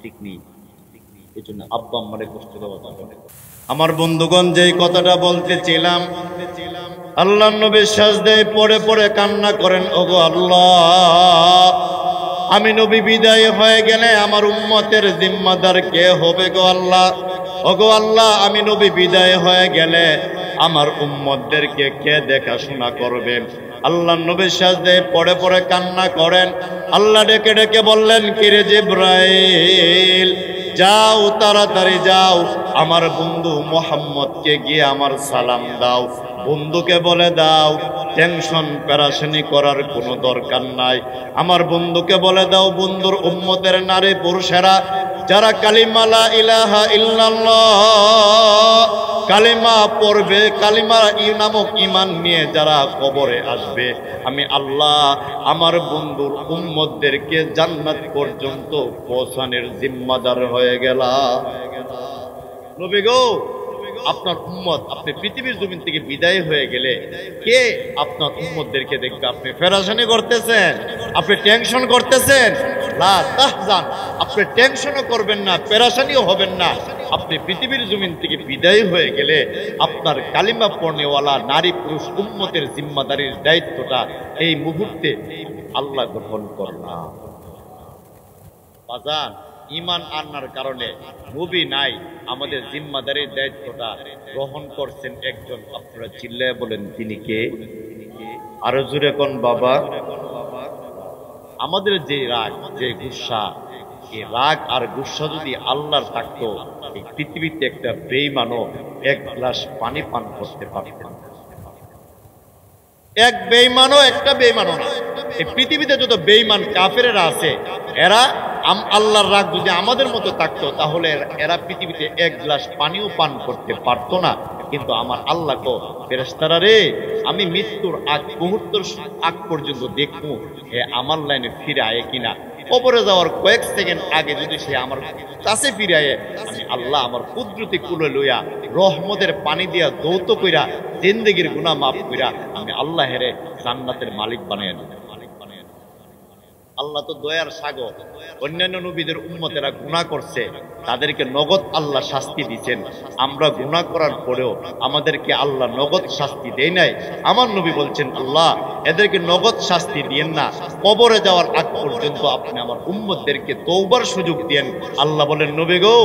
ঠিক নেই। এই জন্য আব্বা আম্মারে কষ্ট দেওয়া যাবে না। আমার বন্ধুগণ, যেই কথাটা বলতেছিলাম, আল্লাহ নবী সাজদায় পড়ে পড়ে কান্না করেন, ওগো আল্লাহ, আমি নবী বিদায় হয়ে গেলে আমার উম্মতের জিম্মাদার কে হবে গো আল্লাহ? ওগো আল্লাহ, আমি নবী বিদায় হয়ে গেলে আমার উম্মতদেরকে কে দেখাশোনা করবেন? আল্লাহ নবী সাজদায় পড়ে পড়ে কান্না করেন। আল্লাহ ডেকে ডেকে বললেন, কিরে জিবরাইল, যাও, তাড়াতাড়ি যাও, আমার বন্ধু মুহাম্মদকে গিয়ে আমার সালাম দাও। বন্ধুকে বলে দাও, টেনশন পেরেশানি করার কোনো দরকার নাই। আমার বন্ধুকে বলে দাও, বন্ধুর উম্মতের নারী পুরুষেরা যারা কালিমা লা ইলাহা ইল্লাল্লাহ কালিমা পড়বে, কালিমা নামক ঈমান নিয়ে যারা কবরে আসবে, আমি আল্লাহ আমার বন্ধুর উম্মতদেরকে জান্নাত পর্যন্ত পৌঁছানোর জিম্মাদার হয়ে গেলাম। নবী গো, আপনার উম্মত, আপনি পৃথিবীর জমিন থেকে বিদায় হয়ে গেলে কে আপনার উম্মতদেরকে দেখবে? আপনি পেরেশানি করতেছেন, আপনি টেনশন করতেছেন। লা তাহজান, আপনি টেনশনও করবেন না, পেরেশানিও হবেন না। আপনি পৃথিবীর জমিন থেকে বিদায় হয়ে গেলে আপনার কালিমা পড়নেওয়ালা নারী পুরুষ উম্মতের জিম্মাদারির দায়িত্বটা এই মুহূর্তে আল্লাহ গ্রহণ করলাম। বাজান, ঈমান আনার কারণে নবী নাই, আমাদের জিম্মাদারির দায়িত্বটা গ্রহণ করছেন একজন। আপনারা চিল্লায় বলেন, তিনি কে? আরো জোরে কোন বাবা। আমাদের যে রাগ, যে গুসা, এই রাগ আর গুসা যদি আল্লাহর থাকতো, এই পৃথিবীতে একটা বেঈমানও এক গ্লাস পানি পান করতে পারত না। এক বেঈমানও, একটা বেঈমানও না। এই পৃথিবীতে যত বেঈমান কাফেরেরা আছে, এরা আল্লাহর রাগ যদি আমাদের মতো থাকতো, তাহলে এরা পৃথিবীতে এক গ্লাস পানিও পান করতে পারতো না। কিন্তু আমার আল্লাহ কো, ফেরেশতারা রে, আমি মৃত্যুর মুহূর্তের আগ পর্যন্ত দেখবো হে আমার লাইনে ফিরে আয়ে কিনা। কবরে যাওয়ার কয়েক সেকেন্ড আগে যদি সে আমার কাছে ফিরে আয়ে, আমি আল্লাহ আমার কুদরতি কুলে লইয়া রহমতের পানি দিয়া দৌত কইরা জিন্দেগির গুনাহ মাফ কইরা আমি আল্লাহ হেরে জান্নাতের মালিক বানিয়ে দেব। আল্লাহ তো দয়ার সাগর। অন্যান্য নবীদের উম্মতেরা গুনাহ করছে, তাদেরকে নগদ আল্লাহ শাস্তি দিচ্ছেন। আমরা গুনাহ করার পরেও আমাদেরকে আল্লাহ নগদ শাস্তি দেয় নাই। আমার নবী বলছেন, আল্লাহ এদেরকে নগদ শাস্তি দিয়েন না, কবরে যাওয়ার আগ পর্যন্ত আপনি আমার উম্মতদেরকে তওবার সুযোগ দেন। আল্লাহ বলেন, নবী গো,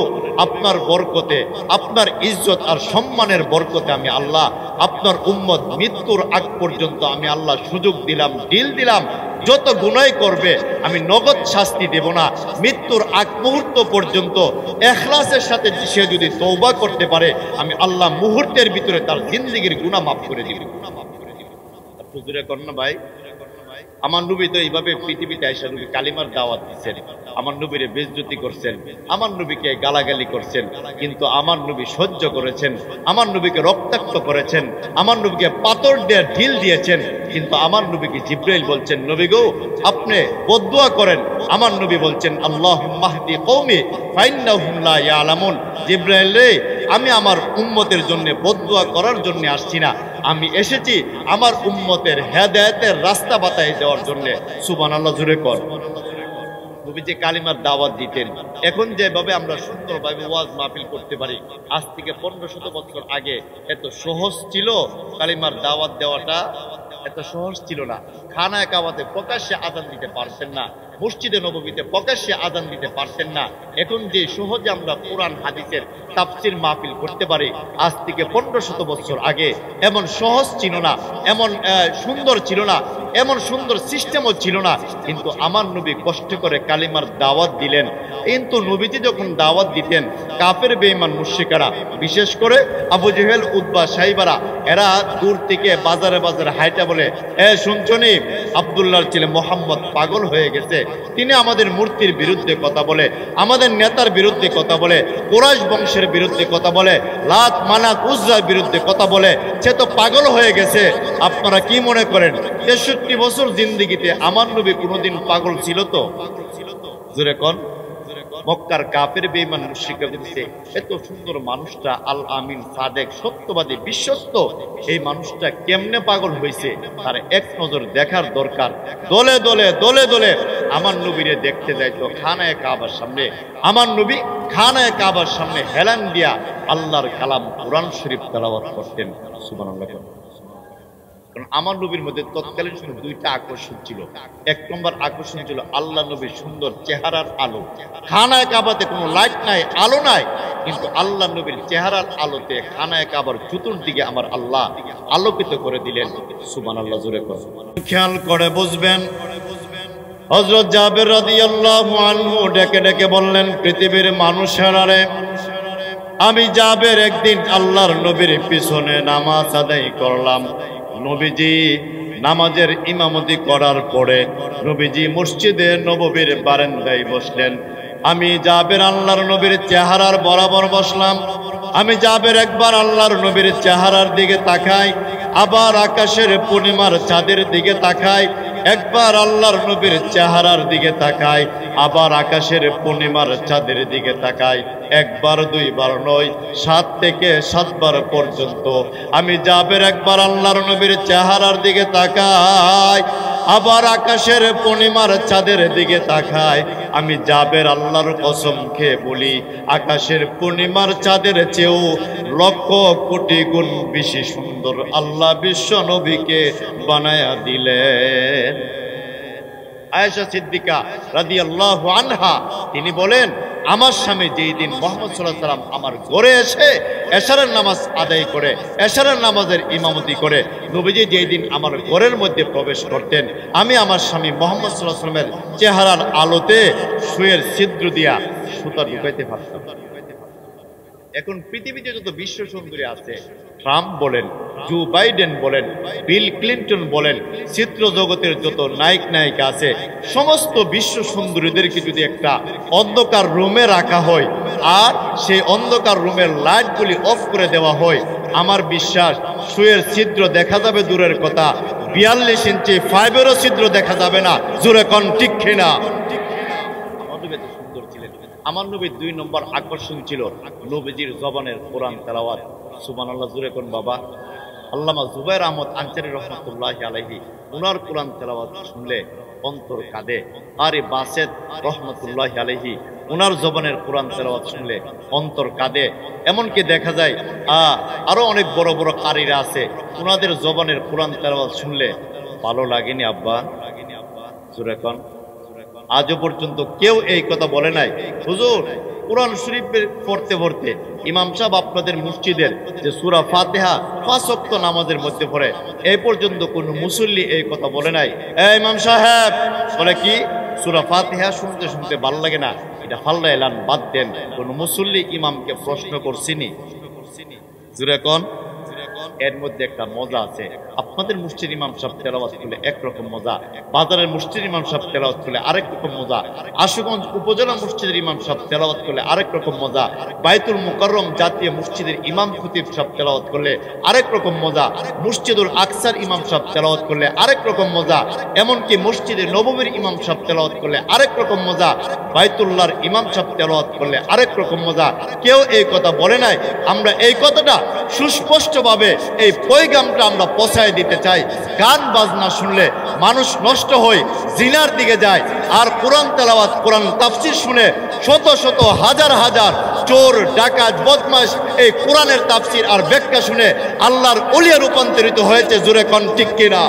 আপনার বরকতে, আপনার ইজ্জত আর সম্মানের বরকতে আমি আল্লাহ আপনার উম্মত মৃত্যুর আগ পর্যন্ত আমি আল্লাহ সুযোগ দিলাম, ডিল দিলাম। যত গুনাহ করবে আমি নগদ শাস্তি দেব না, মৃত্যুর আগ মুহূর্ত পর্যন্ত ইখলাসের সাথে সে যদি তওবা করতে পারে, আমি আল্লাহ মুহূর্তের ভিতরে তার জিন্দেগির গুনাহ মাফ করে দিব। হুজুরে কন্যা ভাই, আমার নবী তো এইভাবে পৃথিবীতে আইসা নবী কালিমার দাওয়াত দিচ্ছেন, আমার নবীরে বেইজ্জতি করছেন, আমার নবীকে গালাগালি করছেন, কিন্তু আমার নবী সহ্য করেছেন, আমার নবীকে রক্তাক্ত করেছেন, আমার নবীকে পাথর দিয়ে ঢিল দিয়েছেন, কিন্তু আমার নবীকে জিব্রাইল বলছেন, নবী গো আপনি বদদুয়া করেন। আমার নবী বলছেন, আল্লাহুম্মা হদি কওমি ফাইন্নাহুম লা ইয়ালামুন। জিব্রাইল রে, আমি আমার উম্মতের জন্য বদদুয়া করার জন্য আসছি না, আমি এসেছি আমার উম্মতের হেদায়েতের রাস্তা বাতাই দেওয়ার জন্য। সুবহানাল্লাহ, জোরে কর। নবী যে কালিমার দাওয়াত দিতেন, এখন যেভাবে আমরা সুন্দরভাবে ওয়াজ মাহফিল করতে পারি, আজ থেকে 1500 বছর আগে এত সহজ ছিল কালিমার দাওয়াত দেওয়াটা, এত সহজ ছিল না। খানায়ে কাবাতে প্রকাশ্যে আযান দিতে পারতেন না, মসজিদে নববীতে প্রকাশ্যে আযান দিতে পারতেন না। এখন যে সহজে আমরা কোরআন হাদিসের তাফসীর মাহফিল করতে পারি, আজ থেকে 1500 বছর আগে এমন সহজ ছিল না, এমন সুন্দর ছিল না, এমন সুন্দর সিস্টেমও ছিল না। কিন্তু আমার নবী কষ্ট করে কালিমার দাওয়াত দিলেন। কিন্তু নবীজি যখন দাওয়াত দিতেন, কাফের বেঈমান মুশরিকরা, বিশেষ করে আবু জেহেল, উতবা, সাইবারা, এরা দূর থেকে বাজারে বাজারে হাইটা বলে, শুনছনি আব্দুল্লাহর ছেলে মোহাম্মদ পাগল হয়ে গেছে, তিনি আমাদের মূর্তির বিরুদ্ধে কথা বলে, আমাদের নেতার বিরুদ্ধে কথা বলে, কুরাইশ বংশের বিরুদ্ধে কথা বলে, লাত মানাত উজ্জার বিরুদ্ধে কথা বলে, সে তো পাগল হয়ে গেছে। আপনারা কি মনে করেন 63 বছর জিন্দেগিতে আমার নবী কোনোদিন পাগল ছিল? তো জোরে কোন। মক্কার কাফের বেঈমান মুশরিকরা বলছে, এত সুন্দর মানুষটা আল আমিন, সাদেক, সত্যবাদী, বিশ্বস্ত, এই মানুষটা কেমনে পাগল হয়েছে, তার এক নজর দেখার দরকার। দলে দলে দলে দলে আমার নবীরে দেখতে যাইতো খানায়ে কাবার সামনে। আমার নবী খানায়ে কাবার সামনে হেলান দিয়া আল্লাহর কালাম কোরআন শরীফ তেলাওয়াত করতেন। সুবহানাল্লাহ। কারণ আমার নবীর মধ্যে তৎকালীন সময় দুইটা আকর্ষণ ছিল। এক নম্বর আকর্ষণ ছিল আল্লাহ নবীর সুন্দর চেহারার আলো। খানায়ে কাবাতে কোনো লাইট নাই, আলো নাই, কিন্তু আল্লাহ নবীর চেহারার আলোতে খানায়ে কাবার চতুর্দিকে আমার আল্লাহ আলোকিত করে দিলেন। সুবহানাল্লাহ, জোরে করে খেয়াল করে বুঝবেন। হযরত জাবের রাদিয়াল্লাহু আনহু ডেকে ডেকে বললেন, পৃথিবীর মানুষেরা রে, আমি জাবের একদিন আল্লাহর নবীর পিছনে নামাজ আদায় করলাম। নবীজি নামাজের ইমামতি করার পরে নবীজি মসজিদে নববীর বারান্দায় বসলেন। আমি জাবের আল্লাহর নবীর চেহারার বরাবর বসলাম। আমি জাবের একবার আল্লাহর নবীর চেহারার দিকে তাকাই, আবার আকাশের পূর্ণিমার চাঁদের দিকে তাকাই, একবার আল্লাহর নবীর চেহারার দিকে তাকাই, আবার আকাশের পূর্ণিমার চাঁদের দিকে তাকাই। একবার দুইবার নয়, 7 থেকে 7 বার পর্যন্ত আমি জাবের একবার আল্লাহর নবীর চেহারার দিকে তাকাই, আবার আকাশের পূর্ণিমার চাঁদের দিকে তাকাই। আমি জাবের আল্লাহর কসম খেয়ে বলি, আকাশের পূর্ণিমার চাঁদের চেয়েও লক্ষ কোটি গুণ বেশি সুন্দর আল্লাহ বিশ্ব নবীকে বানায়া দিলেন। আয়েশা সিদ্দিকা রাদিয়াল্লাহু আনহা তিনি বলেন, আমার স্বামী যেই দিন মুহাম্মদ সাল্লাল্লাহু আলাইহি ওয়াসাল্লাম আমার ঘরে এসে এশারের নামাজ আদায় করে, এশারের নামাজের ইমামতি করে, নবীজি যেই দিন আমার ঘরের মধ্যে প্রবেশ করতেন, আমি আমার স্বামী মুহাম্মদ সাল্লাল্লাহু আলাইহি ওয়াসাল্লামের চেহারার আলোতে সুয়ের ছিদ্র দিয়া সুতা ঢুকাইতে পারতাম। এখন পৃথিবীতে যত বিশ্ব সুন্দরী আছে, ট্রাম্প বলেন, জো বাইডেন বলেন, বিল ক্লিন্টন বলেন, চিত্র জগতের যত নায়ক নায়িকা আছে, সমস্ত বিশ্ব সুন্দরীদেরকে যদি একটা অন্ধকার রুমে রাখা হয় আর সেই অন্ধকার রুমের লাইটগুলি অফ করে দেওয়া হয়, আমার বিশ্বাস সুয়ের ছিদ্র দেখা যাবে দূরের কথা, 42 ইঞ্চি ফাইবারও ছিদ্র দেখা যাবে না। জোরে কোন ঠিক কিনা? আমার নবীর 2 নম্বর আকর্ষণ ছিল নবীজির জবানের কোরআন তেলাওয়াত। সুবহানাল্লাহ, জোরে কোন বাবা। আল্লামা জুবাইর আহমদ আনসারী রহমাতুল্লাহি আলাইহি, উনার কোরআন তেলাওয়াত শুনলে অন্তর কাঁদে। আর বাসেদ রহমাতুল্লাহি আলাইহি, উনার জবানের কোরআন তেলাওয়াত শুনলে অন্তর কাঁদে। এমনকি দেখা যায় আরো অনেক বড় বড় কারীরা আছে, উনাদের জবানের কোরআন তেলাওয়াত শুনলে ভালো লাগেনি আব্বা? জোরে কোন। আজও পর্যন্ত কেউ এই কথা বলে নাই, হুজুর কোরআন শরীফ পড়তে পড়তে ইমাম সাহেব আপনাদের মসজিদের যে সূরা ফাতিহা 5 ওয়াক্ত নামাজের মধ্যে পড়ে, এই পর্যন্ত কোন মুসল্লি এই কথা বলে নাই। এই ইমাম সাহেব বলে কি সূরা ফাতিহা শুনতে শুনতে ভালো লাগে না, এটা ফাল্লা এলান বাদ দেন, কোন মুসল্লি ইমামকে প্রশ্ন করছিনি? জোরে কোন। এর মধ্যে একটা মজা আছে। আপনাদের মসজিদ ইমাম সাহেব তেলাওয়াত করলে একরকম মজা, বাজারের মসজিদ ইমাম সাহেব তেলাওয়াত করলে আরেক রকম মজা, আশুগঞ্জ উপজেলা মসজিদের ইমাম সাহেব তেলাওয়াত করলে আরেক রকম মজা, বাইতুল মুকাররম জাতীয় মসজিদের ইমাম খতিব সাহেব তেলাওয়াত করলে আরেক রকম মজা, মসজিদুল আকসার ইমাম সাহেব তেলাওয়াত করলে আরেক রকম মজা, এমনকি মসজিদে নববীর ইমাম সাহেব তেলাওয়াত করলে আরেক রকম মজা, বাইতুল্লাহর ইমাম সাহেব তেলাওয়াত করলে আরেক রকম মজা। কেউ এই কথা বলে নাই। আমরা এই কথাটা সুস্পষ্টভাবে এই পয়গামটা আমরা পৌঁছায় দিতে চাই। গান বাজনা শুনলে মানুষ নষ্ট হয়ে জিনার দিকে যায়, আর কোরআন তেলাওয়াত কোরআন তাফসীর শুনে শত শত হাজার হাজার চোর ডাকাত বদমাশ এই কোরআনের তাফসীর আর ব্যাখ্যা শুনে আল্লাহর ওলিয়া রূপান্তরিত হয়েছে। জোরে কোন ঠিক কিনা?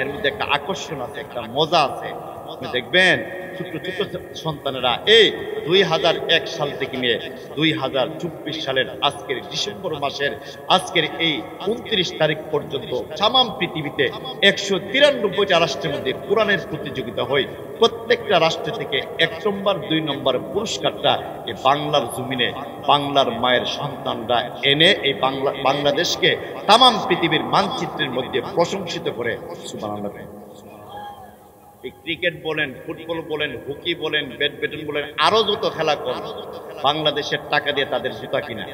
এর মধ্যে একটা আকর্ষণ আছে, একটা মজা আছে। আপনি দেখবেন ছোট ছোট সন্তানেরা এই 2001 সাল থেকে নিয়ে 2024 সালের আজকের ডিসেম্বর মাসের আজকের এই 29 তারিখ পর্যন্ত তামাম পৃথিবীতে 193টা রাষ্ট্রের মধ্যে কোরআনের প্রতিযোগিতা হয়। প্রত্যেকটা রাষ্ট্র থেকে 1 নম্বর 2 নম্বর পুরস্কারটা এই বাংলার জমিনে বাংলার মায়ের সন্তানরা এনে এই বাংলাদেশকে তামাম পৃথিবীর মানচিত্রের মধ্যে প্রশংসিত করে। সুবহানাল্লাহ। ক্রিকেট বলেন, ফুটবল বলেন, হকি বলেন, ব্যাডমিন্টন বলেন, আরো যত খেলা করেন, বাংলাদেশের টাকা দিয়ে তাদের জুতা কিনা,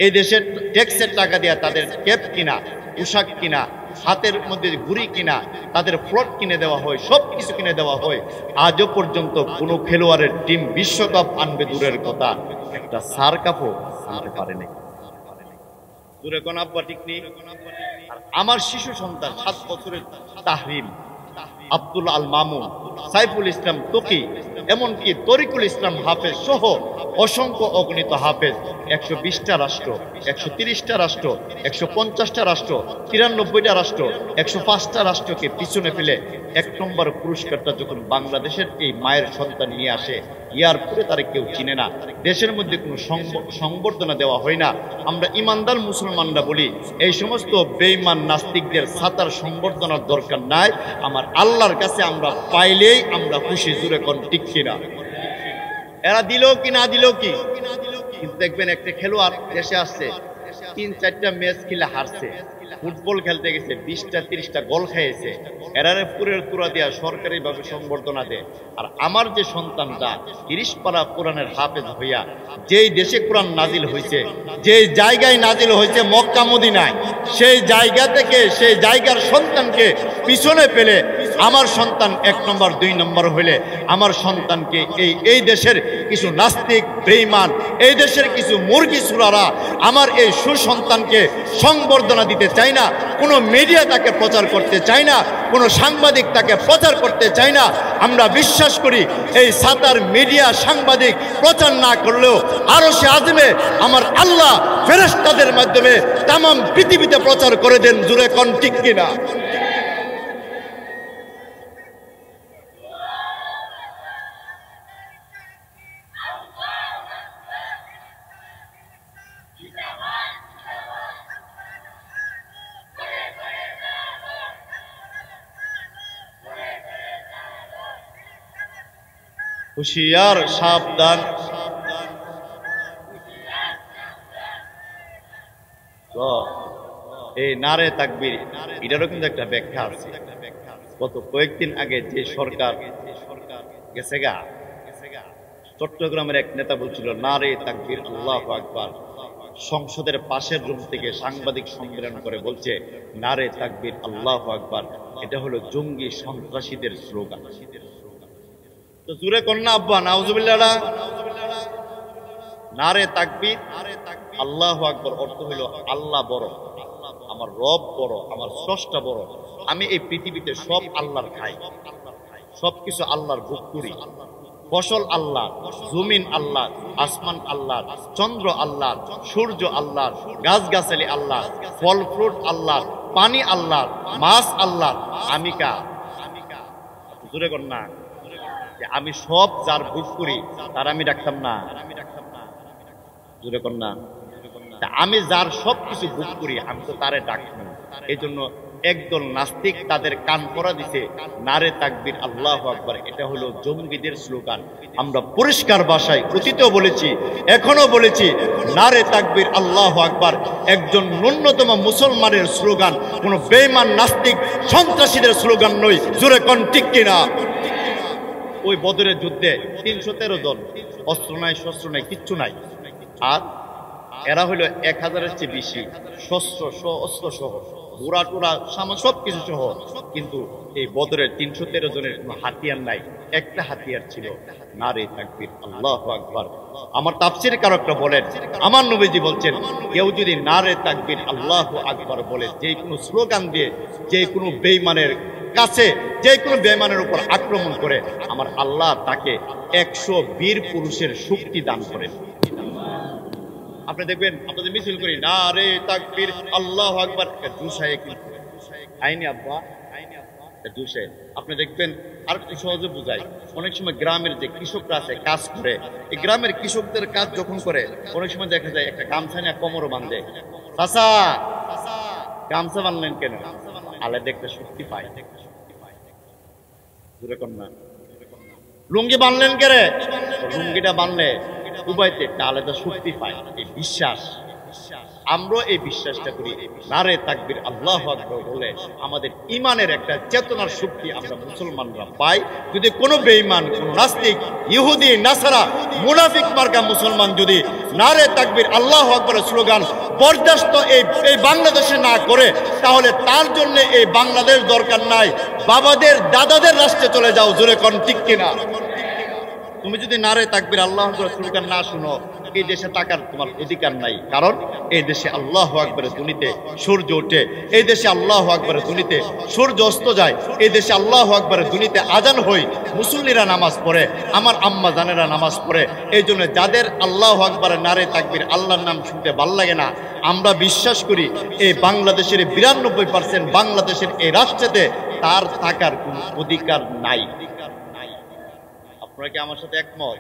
এই দেশের ট্যাক্সের টাকা দিয়ে তাদের ক্যাপ কিনা, পোশাক কিনা, হাতের মধ্যে ঘুড়ি কিনা, তাদের ফ্লট কিনে দেওয়া হয়, সব কিছু কিনে দেওয়া হয়। আজও পর্যন্ত কোনো খেলোয়াড়ের টিম বিশ্বকাপ আনবে দূরের কথা, একটা সার কাপও আনতে পারেনি। দূরে কোন আব্বা ঠিক নেই। আর আমার শিশু সন্তান 7 বছরের তাহরিম, আব্দুল আল মামুন, সাইফুল ইসলাম তকি, এমনকি তরিকুল ইসলাম হাফেজ সহ অসংখ্য অগণিত হাফেজ 120টা রাষ্ট্র, 130টা রাষ্ট্র, 150টা রাষ্ট্র, 93টা রাষ্ট্র, 105টা রাষ্ট্রকে পিছনে ফেলে 1 নম্বর পুরস্কারটা যখন বাংলাদেশের এই মায়ের সন্তান নিয়ে আসে, ইয়ার পরে তারা কেউ চিনে না। দেশের মধ্যে কোনো সংবর্ধনা দেওয়া হয় না। আমরা ইমানদার মুসলমানরা বলি এই সমস্ত বেঈমান নাস্তিকদের সাতার সংবর্ধনার দরকার নাই। আমার আল্লাহর কাছে আমরা পাইলেই আমরা খুশি। জুড়ে কোন ঠিক কিনা? এরা দিল কি না দিল কি, কিন্তু দেখবেন একটা খেলোয়াড় দেশে আসছে, 3-4টা ম্যাচ খেলে হারছে, ফুটবল খেলতে গেছে 20টা 30টা গোল খেয়েছে, এরারে পুরের তুরা দিয়া সরকারি ভাবে সংবর্ধনা দেয়। আর আমার যে সন্তানটা 30 পারা কোরআনের হাফেজ হইয়া যেই দেশে কোরআন নাজিল হয়েছে, যেই জায়গায় নাজিল হয়েছে মক্কা মদিনায়, সেই জায়গা থেকে সেই জায়গার সন্তানকে পিছনে ফেলে আমার সন্তান 1 নম্বর 2 নম্বর হইলে আমার সন্তানকে এই দেশের কিছু নাস্তিক বেঈমান, এই দেশের কিছু মুরগি সুরারা আমার এই সুসন্তানকে সংবর্ধনা দিতে চায় না। কোনো মিডিয়া তাকে প্রচার করতে চায় না, কোনো সাংবাদিক তাকে প্রচার করতে চায় না। আমরা বিশ্বাস করি এই সাতার মিডিয়া সাংবাদিক প্রচার না করলেও আরশে আযমে আমার আল্লাহ ফেরেশতাদের মাধ্যমে তামাম পৃথিবীতে প্রচার করে দেন। জুরে কোন ঠিক কিনা? হুশিয়ার সাবধান। এই নারে তাকবীর এটারও কিন্তু একটা ব্যাখ্যা আছে। গত কয়েকদিন আগে যে সরকার গেছে গা, চট্টগ্রামের এক নেতা বলছিল নারে তাকবীর আল্লাহু আকবার। সংসদের পাশের রুম থেকে সাংবাদিক সম্মেলন করে বলছে নারে তাকবীর আল্লাহু আকবার, এটা হলো জঙ্গি সন্ত্রাসীদের স্লোগান। তো জুরে কন্যা আব্বা নাউজুবিল্লাহ। নারে তাকবীর আল্লাহু আকবার অর্থ হলো আল্লাহ বড়, আমার রব বড়, আমার স্রষ্টা বড়। আমি এই পৃথিবীতে সব আল্লাহর খাই, সবকিছু আল্লাহর ভোগ করি। ফসল আল্লাহ, জমিন আল্লাহ, আসমান আল্লাহ, চন্দ্র আল্লাহ, সূর্য আল্লাহ, গাছগাছালি আল্লাহ, ফল ফ্রুট আল্লাহ, পানি আল্লাহ, মাছ আল্লাহ। আমি কা জুরে কন্যা আমি সব যার ভোগ করি তার আমি রাখতাম না। জুরে কন্যা আমি যার সব কিছু ভোগ করি আমি তো তারে ডাকবো। এই জন্য একদল নাস্তিক তাদের কান পরা দিছে নারে তাকবীর আল্লাহু আকবার। এটা হলো জঙ্গিদের স্লোগান। আমরা পরিষ্কার ভাষায় অতীতেও বলেছি, এখনো বলেছি, নারে তাকবীর আল্লাহু আকবার একজন ন্যূনতম মুসলমানের স্লোগান, কোন বেঈমান নাস্তিক সন্ত্রাসীদের স্লোগান নয়। জোরে কোন ঠিক কিনা? ওই বদরের যুদ্ধে ৩১৩ জন, অস্ত্র নাই, শস্ত্র নাই, কিচ্ছু নাই, আর এরা হইল ১,০০০-এর চেয়ে বেশি, অস্ত্র সহ, ঘোড়া টোড়া সব কিছু সহ। কিন্তু এই বদরের ৩১৩ জনের কোনো হাতিয়ার নাই, একটা হাতিয়ার ছিল নারে তাকবীর আল্লাহু আকবার। আমার তাফসীর কারকরা বলেন, আমার নবীজি বলছেন, কেউ যদি নারে তাকবীর আল্লাহু আকবার বলে, যে কোনো স্লোগান দিয়ে যে কোনো বেঈমানের কাছে, যে কোনো বেঈমানের উপর আক্রমণ করে, আমার আল্লাহ তাকে ১০০ বীর পুরুষের শক্তি দান করেন। আপনি দেখবেন, আপনাদের মিছিল করি নারে তাকবীর আল্লাহু আকবার, দুশায়ে কিন্তু আইনি আব্বা দুশে। আপনি দেখবেন আর একটু সহজে বুঝাই, অনেক সময় গ্রামের যে কৃষকরা আছে কাজ করে, এই গ্রামের কৃষকদের কাজ যখন করে, অনেক সময় দেখা যায় একটা গামছা নিয়ে কোমরে বাঁধে। চাচা গামছা বাঁধলেন কেন? আলে দেখতে শক্তি পায়। লুঙ্গি বাঁধলেন কে রে? লুঙ্গিটা বাঁধলে উভয়তে একটা আলাদা শক্তি পায়, এই বিশ্বাস। আমরা এই বিশ্বাসটা করি, নারে তাকবীর আল্লাহু আকবার বলে আমাদের ইমানের একটা চেতনার শক্তি আমরা মুসলমানরা পাই। যদি কোনো বেঈমান, কোনো নাস্তিক, ইহুদি, নাসারা, মুনাফিক মার্কা মুসলমান যদি নারে তাকবীর আল্লাহু আকবারের স্লোগান বরদাস্ত এই বাংলাদেশে না করে, তাহলে তার জন্য এই বাংলাদেশ দরকার নাই, বাবাদের দাদাদের রাষ্ট্রে চলে যাও। জোরে কোন ঠিক কিনা? তুমি যদি নারে তাকবীর আল্লাহু আকবার স্লোগান না শুনো, এই দেশে থাকার তোমার অধিকার নাই। কারণ এই দেশে আল্লাহু আকবারের ধ্বনিতে সূর্য ওঠে, এই দেশে আল্লাহু আকবারের ধ্বনিতে সূর্য অস্ত যায়, এই দেশে আল্লাহু আকবারের ধ্বনিতে আজান হয়, মুসল্লিরা নামাজ পড়ে, আমার আম্মা জানেরা নামাজ পড়ে। এই জন্য যাদের আল্লাহু আকবারের নারে তাকবীর আল্লাহর নাম শুনতে ভাল লাগে না, আমরা বিশ্বাস করি এই বাংলাদেশের ৯২% বাংলাদেশের এই রাষ্ট্রেতে তার থাকার কোনো অধিকার নাই। আপনারা কি আমার সাথে একমত?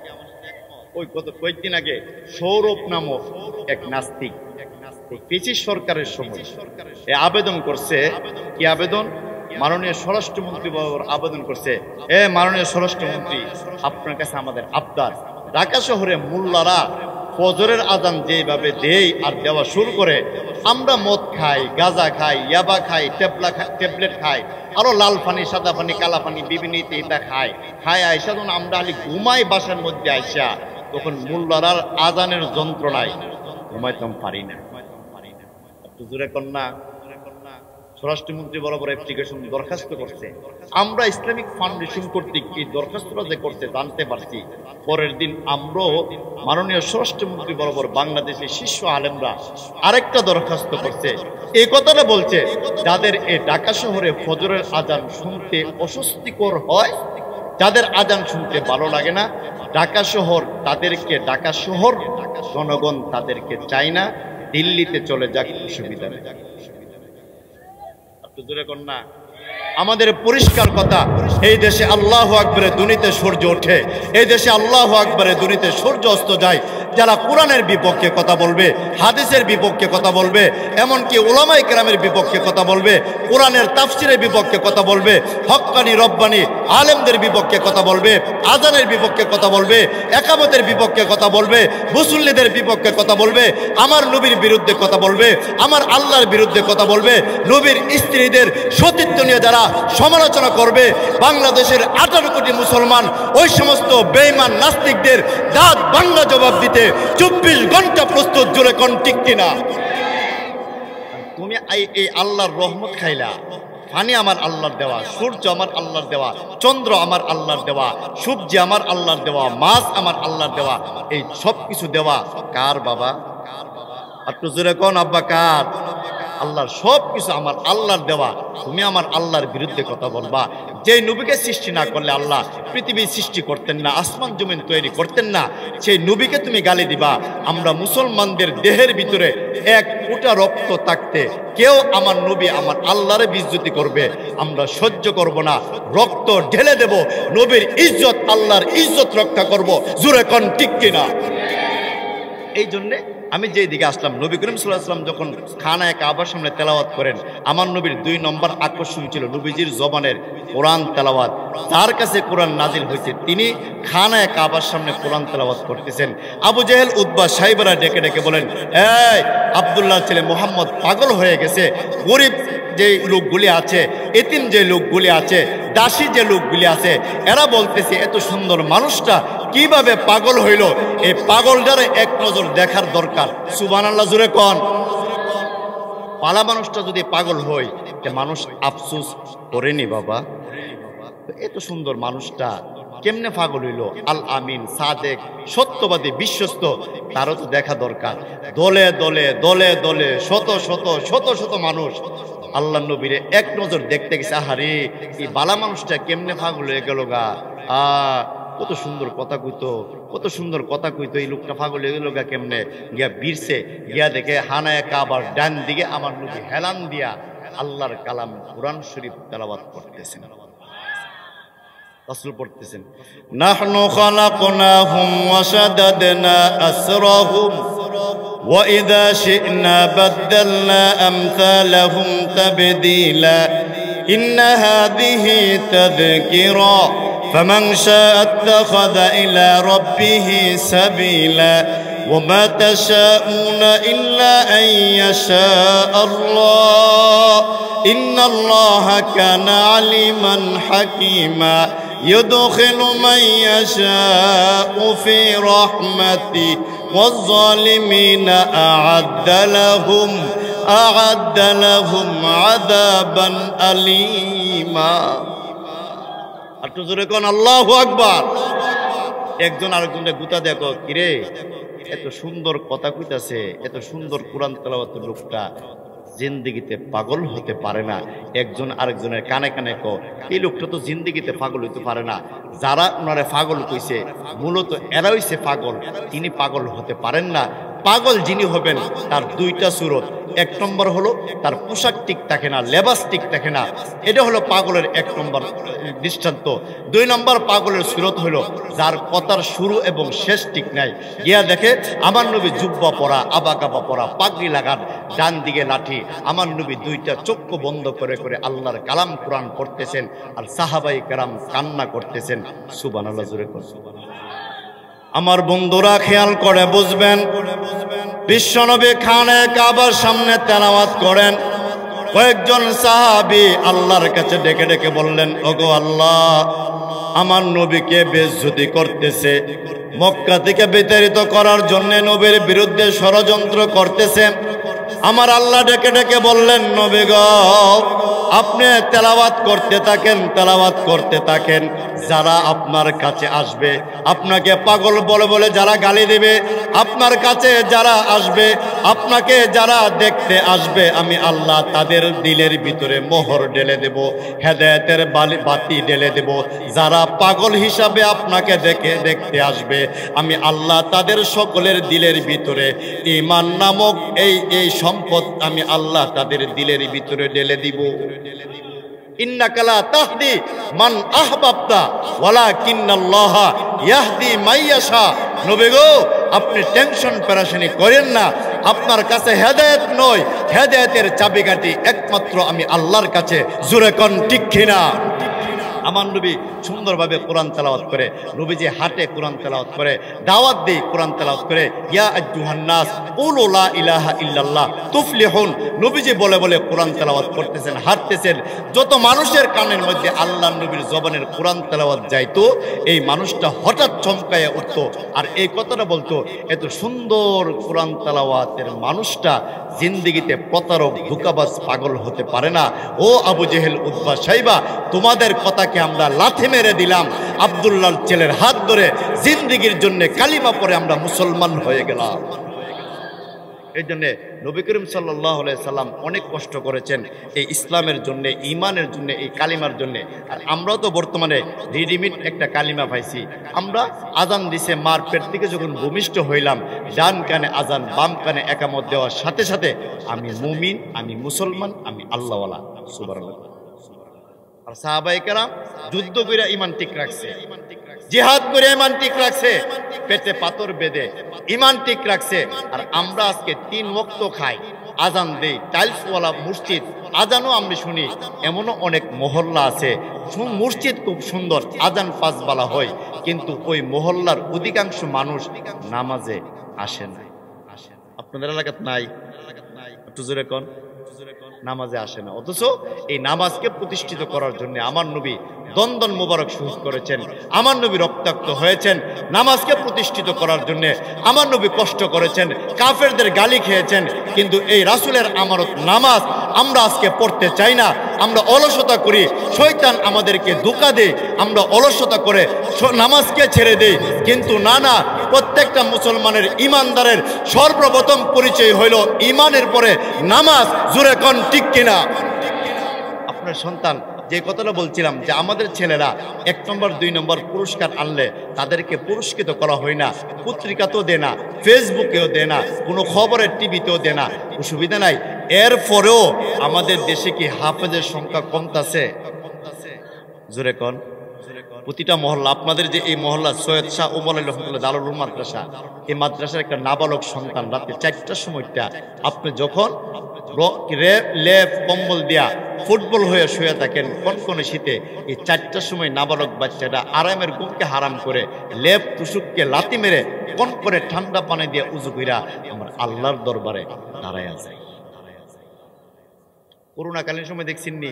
ওই কয়েকদিন আগে সৌরভ নামক এক নাস্তিক পিসি সরকারের সময় আবেদন করছে। কি আবেদন? মাননীয় স্বরাষ্ট্রমন্ত্রী বাবুর আবেদন করছে, মাননীয় স্বরাষ্ট্রমন্ত্রী, আপনার কাছে আমাদের আবদার, ঢাকা শহরে মোল্লারা ফজরের আজান যেভাবে দেয় আর দেওয়া শুরু করে, আমরা মদ খাই, গাঁজা খাই, ইয়াবা খাই, ট্যাবলেট খাই, আরো লাল পানি, সাদা পানি, কালা পানি, বিভিন্ন এটা খাই আইসা যখন আমরা খালি ঘুমাই বাসার মধ্যে আইসা, তখন মোল্লারার আজানের যন্ত্রণায় ঘুমাইতাম পারি না। জোরে কন্যা স্বরাষ্ট্রমন্ত্রী বরাবর অ্যাপ্লিকেশন দরখাস্ত করছে। আমরা ইসলামিক ফাউন্ডেশন কর্তৃক এই দরখাস্তটা যে করতে জানতে পারছি, পরের দিন আমরাও মাননীয় স্বরাষ্ট্রমন্ত্রী বরাবর বাংলাদেশের শীর্ষ আলেমরা আরেকটা দরখাস্ত করছে। এই কথাটা বলছে, যাদের এই ঢাকা শহরে ফজরের আজান শুনতে অস্বস্তিকর হয়, যাদের আজান শুনতে ভালো লাগে না, ঢাকা শহর তাদেরকে, ঢাকা শহর জনগণ তাদেরকে চায় না, দিল্লিতে চলে যাক, অসুবিধা নেই। আমাদের পরিষ্কার কথা, এই দেশে আল্লাহু আকবারের ধ্বনিতে সূর্য ওঠে, এই দেশে আল্লাহু আকবারের ধ্বনিতে সূর্য অস্ত যায়। যারা কোরআনের বিপক্ষে কথা বলবে, হাদিসের বিপক্ষে কথা বলবে, এমনকি উলামায়ে কেরামের বিপক্ষে কথা বলবে, কোরআনের তাফসিরের বিপক্ষে কথা বলবে, হক্কানি রব্বানি আলেমদের বিপক্ষে কথা বলবে, আজানের বিপক্ষে কথা বলবে, একামতের বিপক্ষে কথা বলবে, মুসল্লিদের বিপক্ষে কথা বলবে, আমার নবীর বিরুদ্ধে কথা বলবে, আমার আল্লাহর বিরুদ্ধে কথা বলবে, নবীর স্ত্রীদের সতীত্ব নিয়ে যারা সমালোচনা করবে, বাংলাদেশের 18 কোটি মুসলমান ওই সমস্ত বেঈমান নাস্তিকদের দাঁত ভাঙা জবাব দিতে 24 ঘন্টা প্রস্তুত। জোরে কোন ঠিক কিনা? তুমি এই আল্লাহর রহমত খাইলা, পানি আমার আল্লাহর দেওয়া, সূর্য আমার আল্লাহর দেওয়া, চন্দ্র আমার আল্লাহর দেওয়া, সূর্য আমার আল্লাহর দেওয়া, মাছ আমার আল্লাহর দেওয়া, এই সব কিছু দেওয়া কার বাবা? একটু জোরে কোন আব্বা কার? আল্লাহর। সব কিছু আমার আল্লাহর দেওয়া, তুমি আমার আল্লাহর বিরুদ্ধে কথা বলবা? যে নবীকে সৃষ্টি না করলে আল্লাহ পৃথিবী সৃষ্টি করতেন না, আসমান জমিন তৈরি করতেন না, সেই নবীকে তুমি গালি দিবা? আমরা মুসলমানদের দেহের ভিতরে এক ফোঁটা রক্ত থাকতে কেউ আমার নবী, আমার আল্লাহরে বিজ্জতি করবে, আমরা সহ্য করব না, রক্ত ঢেলে দেব, নবীর ইজ্জত, আল্লাহর ইজ্জত রক্ষা করব। জোরে কোন ঠিক কিনা? এই জন্যে আমি যেই দিকে আসলাম, নবী করিম সাল্লাল্লাহু আলাইহি ওয়াসাল্লাম যখন খানায়ে কাবার সামনে তেলাওয়াত করেন, আমার নবীর 2 নম্বর আকর্ষণ ছিল নবীজির জবানের কোরআন তেলাওয়াত। যার কাছে কোরআন নাজিল হয়েছে তিনি খানায়ে কাবার সামনে কোরআন তেলাওয়াত করতেছেন। আবু জেহেল, উতবা, সাইবারা ডেকে ডেকে বলেন, এই আব্দুল্লাহ ছেলে মুহাম্মদ পাগল হয়ে গেছে। গরিব যে লোকগুলি আছে, এতিম যে লোকগুলি আছে, দাসী যে লোকগুলি আছে, এরা বলতেছে এত সুন্দর মানুষটা কিভাবে পাগল হইল, এই পাগলটারে এক নজর দেখার দরকার। সুবহানাল্লাহ জোরে কোন। পালা মানুষটা যদি পাগল হয় তে মানুষ আফসোস করেনি বাবা, এত সুন্দর মানুষটা কেমনে পাগল হইল? আল আমিন, সাদেক, সত্যবাদী, বিশ্বস্ত, তারও তো দেখা দরকার। দলে দলে দলে দলে শত শত শত শত মানুষ আল্লাহ নবীরে এক নজর দেখতে গেছে। আহারে এই বালা মানুষটা কেমনে পাগল হয়ে গেল গা, কত সুন্দর কথা কইতো, কত সুন্দর কথা কইতো, এই লোকটা পাগল হয়ে গেল গা কেমনে। গিয়া বীরছে, গিয়া দেখে হানায়ে কাবার ডান দিকে আমার নবী হেলান দিয়া আল্লাহর কালাম কোরআন শরীফ তেলাওয়াত করতেছেন। রাসূল পড়তেছেন, নাহনু খালাকনাহুম ওয়া শাদাদনা আসরাহুম ওয়া ইযা শি'না বাদদালনা আমসালাহুম তাবদীলা ইন্না হাযিহি তাযকিরা ফামান শা'a ইত্তাখাযা ইলা রাব্বিহি সাবিলা ওয়া মা তাশাউনা ইল্লা আন ইয়াশা আল্লাহ ইন্নাল্লাহা কানা আলিমান হাকীমা يدخل من يشاء في رحمته والظالمين أعد لهم عذابا أليما। একটু জোরে কোন আল্লাহু আকবার। একজন আরেকজনের গুতা দেখো, কিরে এত সুন্দর কথা কইতাছে, এত সুন্দর কোরআন তেলাওয়াতের লোকটা জিন্দিগিতে পাগল হতে পারে না। একজন আরেকজনের কানে কানে কো, এই লোকটা তো জিন্দিগিতে পাগল হইতে পারে না। যারা ওনারে পাগল কইছে মূলত এরা হইছে পাগল, তিনি পাগল হতে পারেন না। পাগল যিনি হবেন তার 2টা সুরত। 1 নম্বর হলো তার পোশাক ঠিক থাকে না, লেবাস ঠিক থাকে না, এটা হলো পাগলের 1 নম্বর দৃষ্টান্ত। 2 নম্বর পাগলের সুরত হলো যার কথার শুরু এবং শেষ ঠিক নাই। গিয়া দেখে আমার নবী জুব্বা পরা, আবাকাবা পরা, পাগড়ি লাগান, ডান দিকে লাঠি, আমার নবী 2টা চক্ষু বন্ধ করে করে আল্লাহর কালাম কোরআন পড়তেছেন, আর সাহাবায়ে কেরাম কান্না করতেছেন। সুবহানাল্লাহ জোরে কোন। আমার বন্ধুরা খেয়াল করে বুঝবেন, বিশ্বনবী খানায়ে কাবার সামনে তেলাওয়াত করেন। কয়েকজন সাহাবী আল্লাহর কাছে ডেকে ডেকে বললেন, ওগো আল্লাহ, আমার নবীকে বেইজ্জতি করতেছে, মক্কা থেকে বিতাড়িত করার জন্য নবীর বিরুদ্ধে ষড়যন্ত্র করতেছে। আমার আল্লাহ ডেকে ডেকে বললেন, নবী গো, আপনি তেলাওয়াত করতে থাকেন, তেলাওয়াত করতে থাকেন। যারা আপনার কাছে আসবে, আপনাকে পাগল বলে বলে যারা গালি দেবে, আপনার কাছে যারা আসবে, আপনাকে যারা দেখতে আসবে, আমি আল্লাহ তাদের দিলের ভিতরে মোহর ঢেলে দেব, হেদায়েতের বাতি ঢেলে দেব। যারা পাগল হিসাবে আপনাকে দেখতে আসবে, আমি আল্লাহ তাদের সকলের দিলের ভিতরে ঈমান নামক এই সম্পদ আমি আল্লাহ তাদের দিলের ভিতরে ঢেলে দিব। ইন্নাকা লা তাহদি মান আহবাবতা ওয়ালাকিন্নাল্লাহা ইয়াহদি মান ইয়াশা। নবী গো, আপনি টেনশন পেরেশানি করেন না, আপনার কাছে হেদায়েত নয়, হেদায়েতের চাবিকাঠি একমাত্র আমি আল্লাহর কাছে। জোরে কোন ঠিক কিনা? আমার নবী সুন্দরভাবে কোরআন তেলাওয়াত করে, নবীজি হাটে কোরআন তেলাওয়াত করে, দাওয়াত দিয়ে কোরআন তেলাওয়াত করে, ইয়া আইয়ুহান নাস কুলু লা ইলাহা ইল্লাল্লাহ তুফলিহুন। নবীজি বলে বলে কোরআন তেলাওয়াত করতেছেন, হাঁটতেছেন। যত মানুষের কানের মধ্যে আল্লাহর নবীর জবানের কোরআন তেলাওয়াত যাইতো, এই মানুষটা হঠাৎ চমকায়া উঠতো আর এই কথাটা বলতো, এত সুন্দর কোরআন তেলাওয়াতের মানুষটা জিন্দিগিতে প্রতারক, ধোঁকাবাজ, পাগল হতে পারে না। ও আবু জেহেল, উতবা, সাইবা, তোমাদের কথাকে আমরা লাথি মেরে দিলাম। আব্দুল্লাহর ছেলের হাত ধরে জিন্দিগির জন্য কালিমা পড়ে আমরা মুসলমান হয়ে গেলাম। এই জন্য নবী করিম সাল্লাল্লাহু আলাইহি সাল্লাম অনেক কষ্ট করেছেন এই ইসলামের জন্য, ঈমানের জন্য, এই কালিমার জন্য। আর আমরাও তো বর্তমানে রেডিমেড একটা কালিমা পাইছি। আমরা আজান দিছে, মার পেট থেকে যখন ভূমিষ্ঠ হইলাম, ডান কানে আজান, বাম কানে একামত দেওয়ার সাথে সাথে আমি মুমিন, আমি মুসলমান, আমি আল্লাহওয়ালা। সুবহানাল্লাহ। আর সাহাবায়ে কেরাম যুদ্ধ করে ঈমান ঠিক রাখছে, জিহাদ করে ঈমান ঠিক রাখছে, পেটে পাথর বেঁধে ঈমান ঠিক রাখছে। আর আমরা আজকে 3 ওয়াক্ত খাই, আজান দেই, টাইলসওয়ালা মসজিদ, আজানও আমরা শুনি। এমনও অনেক মহল্লা আছে মসজিদ খুব সুন্দর, আজান 5 বেলা হয়, কিন্তু ওই মহল্লার অধিকাংশ মানুষ নামাজে আসে না। আপনাদের এলাকাত নাই? একটু জোরে কোন, নামাজে আসে না। অথচ এই নামাজকে প্রতিষ্ঠিত করার জন্য আমার নবী দন্দন মোবারক শহীদ করেছেন, আমার নবী রক্তাক্ত হয়েছেন। নামাজকে প্রতিষ্ঠিত করার জন্য আমার নবী কষ্ট করেছেন, কাফেরদের গালি খেয়েছেন। কিন্তু এই রাসূলের আমানত নামাজ আমরা আজকে পড়তে চাই না, আমরা অলসতা করি, শয়তান আমাদেরকে ধোঁকা দেয়, আমরা অলসতা করে নামাজকে ছেড়ে দেই। কিন্তু না, প্রত্যেকটা মুসলমানের ইমানদারের সর্বপ্রথম পরিচয় হইল ইমানের পরে নামাজ। জোরে কোন ঠিক কিনা? আপনার সন্তান, যে কথাটা বলছিলাম যে আমাদের ছেলেরা 1 নম্বর 2 নম্বর পুরস্কার আনলে তাদেরকে পুরস্কৃত করা হয় না, পত্রিকাতেও দেয় না, ফেসবুকেও দেয় না, কোনো খবরের টিভিতেও দেয় না, অসুবিধা নাই। এরপরেও আমাদের দেশে কি হাফেজের সংখ্যা কমতাছে? জোরে কোন। প্রতিটা মহল্লা, আপনাদের যে এই মহল্লা সৈয়দ শাহ ওমর আলী রহমতুল্লাহ দারুল উলুম মাদ্রাসা, এই মাদ্রাসার একটা নাবালক সন্তান রাতে 4টার সময়টা আপনি যখন লেপ কম্বল দিয়া ফুটবল হয়ে শুয়ে থাকেন কনকনে শীতে, এই 4টার সময় নাবালক বাচ্চাটা আরামের ঘুমকে হারাম করে লেপ তুষুককে লাথি মেরে কনকনে ঠান্ডা পানি দিয়ে উজু কইরা আমার আল্লাহর দরবারে দাঁড়ায় যায়। করোনাকালীন সময় দেখছেননি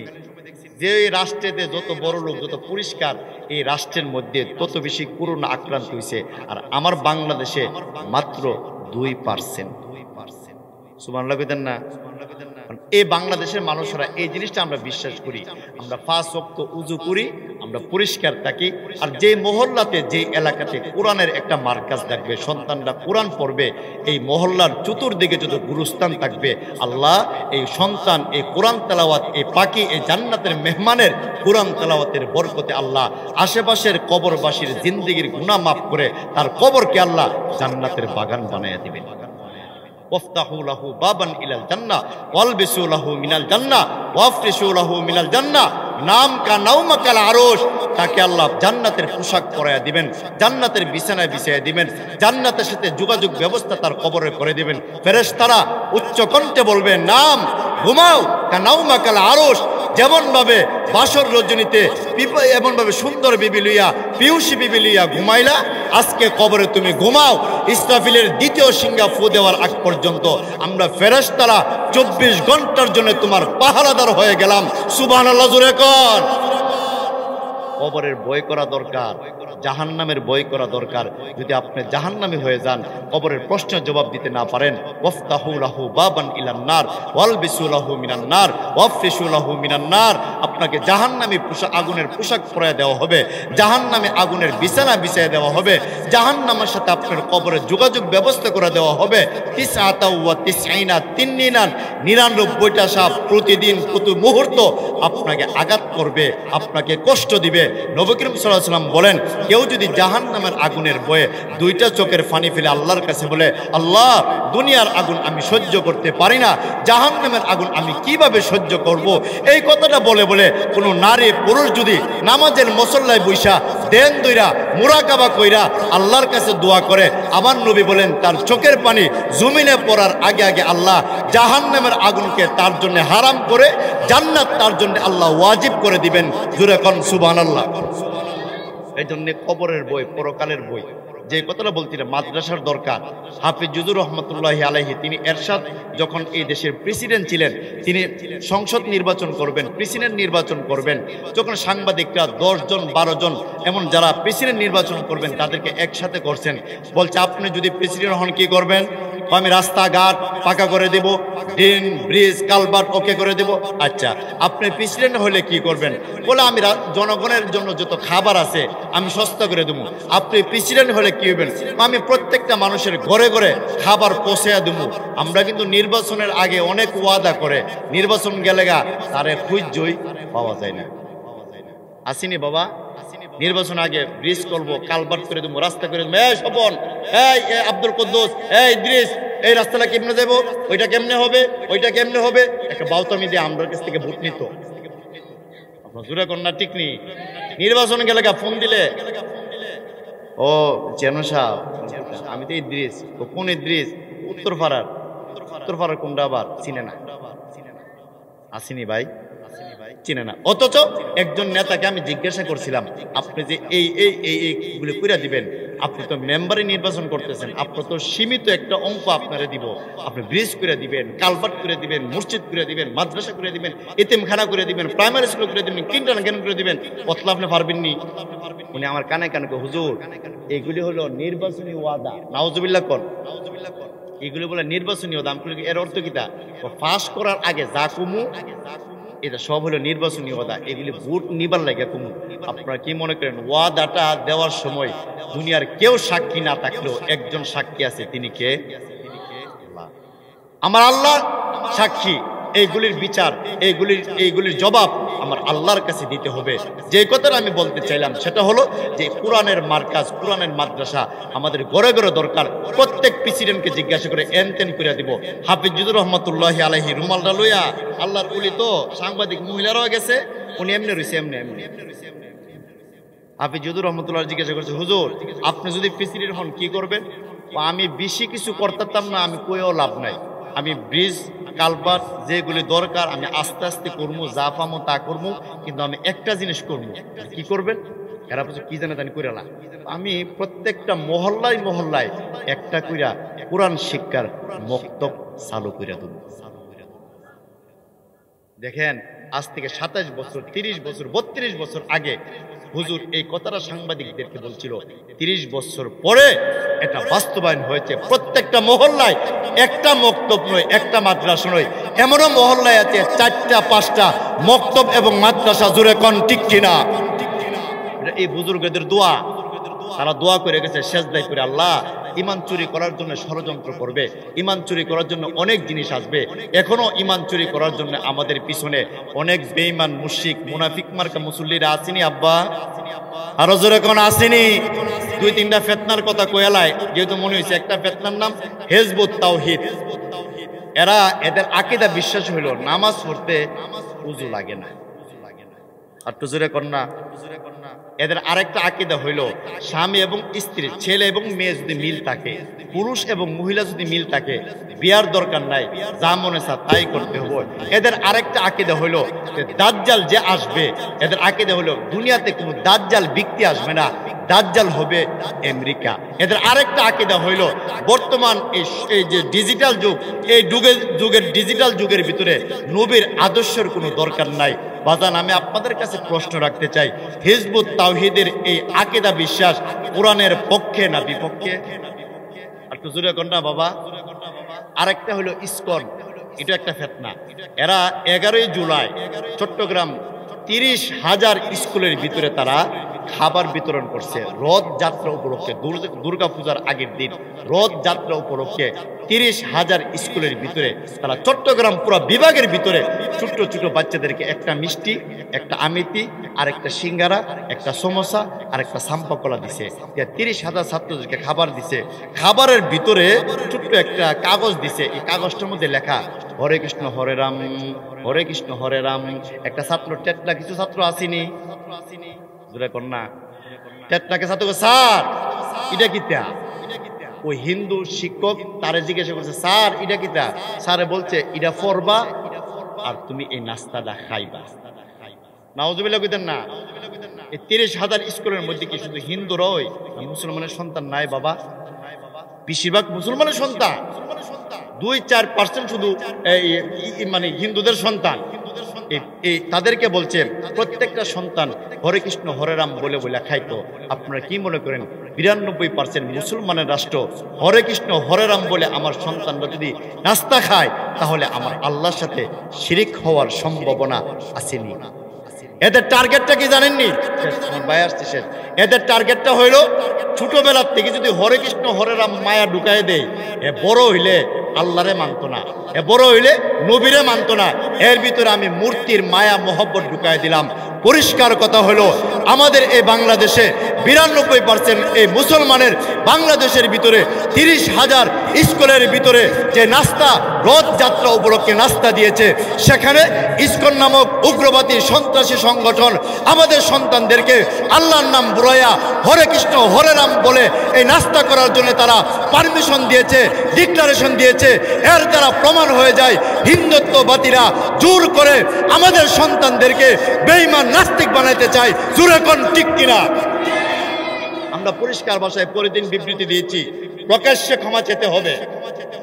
যে রাষ্ট্রেতে যত বড় লোক, যত পরিষ্কার, এই রাষ্ট্রের মধ্যে তত বেশি করোনা আক্রান্ত হয়েছে। আর আমার বাংলাদেশে মাত্র 2%। সুবহানাল্লাহ কইতেন না? এই বাংলাদেশের মানুষরা এই জিনিসটা আমরা বিশ্বাস করি, আমরা 5 ওয়াক্ত উজু করি, আমরা পরিষ্কার থাকি। আর যে মহল্লাতে, যে এলাকাতে কোরআনের একটা মার্কাজ থাকবে, সন্তানরা কোরআন পড়বে, এই মহল্লার চতুর্দিকে যত গুরুস্থান থাকবে, আল্লাহ এই সন্তান, এই কোরআন তেলাওয়াত, এই পাখি, এই জান্নাতের মেহমানের কোরআন তেলাওয়াতের বরকতে আল্লাহ আশেপাশের কবরবাসীর জিন্দেগির গুনাহ মাফ করে তার কবরকে আল্লাহ জান্নাতের বাগান বানায়া দিবেন। ওয়াফতাহু লাহু বাবান ইলাল জান্নাহ ওয়ালবিসু লাহু মিনাল জান্নাহ ওয়াফরিশু লাহু মিনাল জান্নাহ নাম কা নাউমাকাল আরশ, তাকে আল্লাহ জান্নাতের পোশাক পরায়া দিবেন, জান্নাতের বিছানায় বিছাইয়া দিবেন, জান্নাতের সাথে যোগাযোগ ব্যবস্থা তার কবরে করে দিবেন। ফেরেশতারা উচ্চ কণ্ঠে বলবে, নাম ঘুমাও কা নাউমাকাল আরশ। যেমন ভাবে বাসর রজনীতে এমন ভাবে সুন্দর বিবি লইয়া, পিউসি বিবি লইয়া ঘুমাইলা, আজকে কবরে তুমি ঘুমাও। ইসরাফিলের দ্বিতীয় সিংহা ফু দেওয়ার আগ পর্যন্ত আমরা ফেরেশতারা 24 ঘন্টার জন্য তোমার পাহারাদার হয়ে গেলাম। সুবহানাল্লাহ জোরে কর। কবরের ভয় করা দরকার, জাহান্নামের ভয় করা দরকার। যদি আপনি জাহান্নামী হয়ে যান, কবরের প্রশ্নের জবাব দিতে না পারেন, ওয়াফতাহু লাহু বাবান ইলান নার ওয়ালবিসু লাহু মিনান নার ওয়াফরিশু লাহু মিনান নার। আপনাকে জাহান্নামী আগুনের পোশাক পরায় দেওয়া হবে, জাহান্নামে আগুনের বিছানা বিছায় দেওয়া হবে, জাহান্নামের সাথে আপনার কবরের যোগাযোগ ব্যবস্থা করে দেওয়া হবে। 99টা সাপ প্রতিদিন প্রতি মুহূর্ত আপনাকে আঘাত করবে, আপনাকে কষ্ট দিবে। নবী করিম সাল্লাল্লাহু আলাইহি ওয়াসাল্লাম বলেন, কেউ যদি জাহান্নামের আগুনের ভয়ে 2টা চোখের পানি ফেলে আল্লাহর কাছে বলে, আল্লাহ দুনিয়ার আগুন আমি সহ্য করতে পারি না, জাহান্নামের আগুন আমি কিভাবে সহ্য করব, এই কথাটা বলে বলে কোনো নারী পুরুষ যদি নামাজের মুসল্লায় বৈশা দেন দইরা মুরাকাবা কইরা আল্লাহর কাছে দোয়া করে, আমার নবী বলেন তার চোখের পানি জমিনে পড়ার আগে আগে আল্লাহ জাহান্নামের আগুনকে তার জন্য হারাম করে জান্নাত তার জন্য আল্লাহ ওয়াজিব করে দিবেন। জোরে কোন সুবহানাল্লাহ। এই জন্য কবরের বই, পরকালের বই, যে কথাটা বলছিলাম মাদ্রাসার দরকার। হাফিজ জুজুর রহমতুল্লাহি আলাইহি তিনি এরশাদ যখন এই দেশের প্রেসিডেন্ট ছিলেন, তিনি সংসদ নির্বাচন করবেন, প্রেসিডেন্ট নির্বাচন করবেন, যখন সাংবাদিকরা 10 জন 12 জন এমন যারা প্রেসিডেন্ট নির্বাচন করবেন তাদেরকে একসাথে করছেন। বলছে আপনি যদি প্রেসিডেন্ট হন কি করবেন? আমি রাস্তাঘাট পাকা করে দেব, ড্রেন ব্রিজ কালভার্ট ওকে করে দেব। আচ্ছা, আপনি প্রেসিডেন্ট হলে কি করবেন? বলে আমি জনগণের জন্য যত খাবার আছে আমি সস্তা করে দেবো। আপনি প্রেসিডেন্ট হলে কি হবেন? আমি প্রত্যেকটা মানুষের ঘরে ঘরে খাবার পৌঁছাইয়া দেবো। আমরা কিন্তু নির্বাচনের আগে অনেক ওয়াদা করে, নির্বাচন গেলেগা তারে খুঁজই পাওয়া যায় না। আসিনি বাবা, নির্বাচন আগে ব্রিজ করবো, কালভার্ট করে দেবো, রাস্তা করে দেবো। এই স্বপন, এই আব্দুল কুদ্দুস, এই ইদ্রিস, এই রাস্তাটা কেমনে দেবো, ওইটা কেমনে হবে, ওইটা কেমনে হবে, একটা বাউতামি দিয়ে আমরা কাছ থেকে ভোট নিত। জোরে কন্যা ঠিক নেই। নির্বাচন গেলে ফোন দিলে ও চেনো সাহেব, আমি তো ইদ্রিস। ও কোন ইদ্রিস? উত্তরপাড়ার কোনটা আবার? চিনে না। আসিনি ভাই, চিনে না। অথচ একজন নেতাকে আমি জিজ্ঞাসা করছিলাম, আপনি যে এইগুলো করে দিবেন, আপনি তো মেম্বারে নির্বাচন করতেছেন, আপনি তো সীমিত একটা অঙ্ক আপনারা দিব, আপনি ব্রিজ করে দিবেন, কালভার্ট করে দিবেন, মসজিদ করে দিবেন, মাদ্রাসা করে দিবেন, এতিমখানা করে দিবেন, প্রাইমারি স্কুল করে দিবেন, কিন্ডারগার্টেন করে দিবেন, অতলা আপনি পারবেননি। উনি আমার কানে কানে হুজুর এগুলি হলো নির্বাচনী ওয়াদা। নাউজুবিল্লাহ কোন, এগুলি বলে নির্বাচনী ওয়াদা। এর অর্থ কিটা? পাস করার আগে যা কমু এটা সব হলো নির্বাচনী ওয়াদা, এগুলি ভোট নিবার লাগে কমু। আপনারা কি মনে করেন ওয়াদাটা দেওয়ার সময় দুনিয়ার কেউ সাক্ষী না থাকলেও একজন সাক্ষী আছে, তিনি কে? আমার আল্লাহ সাক্ষী। এইগুলির বিচার, এইগুলির জবাব আমার আল্লাহর কাছে দিতে হবে। যে কথাটা আমি বলতে চাইলাম সেটা হলো যে কোরআনের মার্কাজ, কোরআনের মাদ্রাসা আমাদের ঘরে ঘরে দরকার। প্রত্যেক প্রেসিডেন্টকে জিজ্ঞাসা করে এনতেন করে দিব। হাফিজুর রহমতুল্লাহি আলাইহি রুমালটা লইয়া, আল্লাহর ওলি তো সাংবাদিক মহিলারাও গেছে, উনি এমনি রয়েছে এমনি। হাফিজুর রহমতুল্লাহ জিজ্ঞাসা করছে, হুজুর আপনি যদি প্রেসিডেন্ট হন কি করবেন? আমি বেশি কিছু করতাম না, আমি কইও লাভ নাই, আমি ব্রিজ কালভার্ট যেগুলি দরকার আমি আস্তে আস্তে করবো, যা পামো তা করবো, কিন্তু আমি একটা জিনিস করবো। কি করবেন? এরা বলছে কি জানে জানি কইরা না, আমি প্রত্যেকটা মহল্লায় মহল্লায় একটা কইরা কোরআন শিক্ষার মক্তব চালু কইরা দেব। দেখেন আজ থেকে 27 বছর, 30 বছর, 32 বছর আগে হুজুর এই কথাটা সাংবাদিকদেরকে বলছিল। 30 বছর পরে এটা বাস্তবায়ন হয়েছে। প্রত্যেকটা মহল্লায় একটা মক্তব নয়, একটা মাদ্রাসা নয়, এমনও মহল্লায় আছে 4টা 5টা মক্তব এবং মাদ্রাসা। জোরে কোন ঠিক কিনা? এই বুজুর্গদের দোয়া, তারা দোয়া করে গেছে সেজদায় করে, আল্লাহ ইমান চুরি করার জন্য ষড়যন্ত্র করবে, ইমান চুরি করার জন্য অনেক জিনিস আসবে, এখনো ইমান চুরি করার জন্য আমাদের পিছনে অনেক বেঈমান মুশরিক মুনাফিক মার্কা মুসল্লিরা আসেনি আব্বা? আরো জোরে কোন আসেনি? 2-3টা ফিতনার কথা কয়ালায়, যেহেতু মনে হয়েছে একটা ফিতনার নাম হিজবুত তাওহীদ। এরা এদের আকীদা বিশ্বাস হইল নামাজ পড়তে উযু লাগে না। আর তো জোরে কোন না। এদের আরেকটা আকীদা হইল স্বামী এবং স্ত্রী, ছেলে এবং মেয়ে যদি মিল থাকে, পুরুষ এবং মহিলা যদি মিল থাকে, বিয়ার দরকার নাই, যা মনে চায় তাই করতে হবে। এদের আরেকটা আকীদা হইল যে দাজ্জাল যে আসবে, এদের আকীদা হইল দুনিয়াতে কোনো দাজ্জাল ব্যক্তি আসবে না, দাজ্জাল হবে আমেরিকা। এদের আরেকটা আকীদা হইল বর্তমান এই যে ডিজিটাল যুগ, এই যুগের ডিজিটাল যুগের ভিতরে নবীর আদর্শের কোনো দরকার নাই। বাজান আমি আপনাদের কাছে প্রশ্ন রাখতে চাই, হিজবুত তাওহীদের এই আকীদা বিশ্বাস কোরআনের পক্ষে না বিপক্ষে? আর তো জোরে কোন না বাবা। আরেকটা হলো ইসকন, এটা একটা ফিতনা। এরা 11 জুলাই চট্টগ্রাম 30,000 স্কুলের ভিতরে তারা খাবার বিতরণ করছে রথযাত্রা উপলক্ষে। দুর্গা পূজার আগের দিন রথযাত্রা উপলক্ষে 30,000 স্কুলের ভিতরে তারা চট্টগ্রাম পুরো বিভাগের ভিতরে ছোট্ট ছোট বাচ্চাদেরকে একটা মিষ্টি, একটা আমিতি, আর একটা সিঙ্গারা, একটা সমোসা আর একটা সাম্পা কলা দিছে। 30,000 ছাত্রদেরকে খাবার দিছে। খাবারের ভিতরে ছোট্ট একটা কাগজ দিছে, এই কাগজটার মধ্যে লেখা হরে কৃষ্ণ হরে রাম, হরে কৃষ্ণ হরে রাম। একটা ছাত্র টেটলা, কিছু ছাত্র আসেনি কন্যা টেটলাকে ছাত্র, স্যার এটা কিতা? ওই হিন্দু শিক্ষক তারে জিজ্ঞাসা করছে, স্যার এটা কিতা? স্যারে বলছে এটা পড়বা আর তুমি এই নাস্তাটা খাইবা। নাউজুবিল্লাহ কইতেন না। এই 30,000 স্কুলের মধ্যে কি শুধু হিন্দুরই, মুসলমানের সন্তান নাই বাবা? বেশিরভাগ মুসলমানের সন্তান, 2-4% শুধু মানে হিন্দুদের সন্তান। তাদেরকে বলছে প্রত্যেকটা সন্তান হরে কৃষ্ণ হরে রাম বলে বলে খাইতো। আপনারা কি মনে করেন 92% মুসলমানের রাষ্ট্র হরে কৃষ্ণ হরে রাম বলে আমার সন্তানরা যদি নাস্তা খায়, তাহলে আমার আল্লাহর সাথে শিরিক হওয়ার সম্ভাবনা আসেনি? এদের টার্গেটটা কি জানেননি? এদের টার্গেটটা হইল ছোটবেলার থেকে যদি হরে কৃষ্ণ হরে রাম মায়া ঢুকায় দেয়, এ বড় হইলে আল্লাহরে মানত না, এ বড় হইলে নবীরে মানত না, এর ভিতরে আমি মূর্তির মায়া মোহব্বত ঢুকায় দিলাম। পরিষ্কার কথা হলো আমাদের এই বাংলাদেশে 92% এই মুসলমানের বাংলাদেশের ভিতরে 30,000 স্কুলের ভিতরে যে নাস্তা রথযাত্রা উপলক্ষে নাস্তা দিয়েছে, সেখানে ইসকন নামক উগ্রবাদী সন্ত্রাসী সংগঠন আমাদের সন্তানদেরকে আল্লাহর নাম বুলাইয়া হরে কৃষ্ণ হরে রাম বলে এই নাস্তা করার জন্য তারা পারমিশন দিয়েছে, ডিক্লারেশন দিয়েছে। এর দ্বারা প্রমাণ হয়ে যায় হিন্দুত্ববাদীরা জোর করে আমাদের সন্তানদেরকে বেঈমান নাস্তিক বানাইতে চায়। জোরে কোন ঠিক কিনা? আমরা পরিষ্কার ভাষায় পরদিন বিবৃতি দিয়েছি, প্রকাশ্যে ক্ষমা চেতে হবে।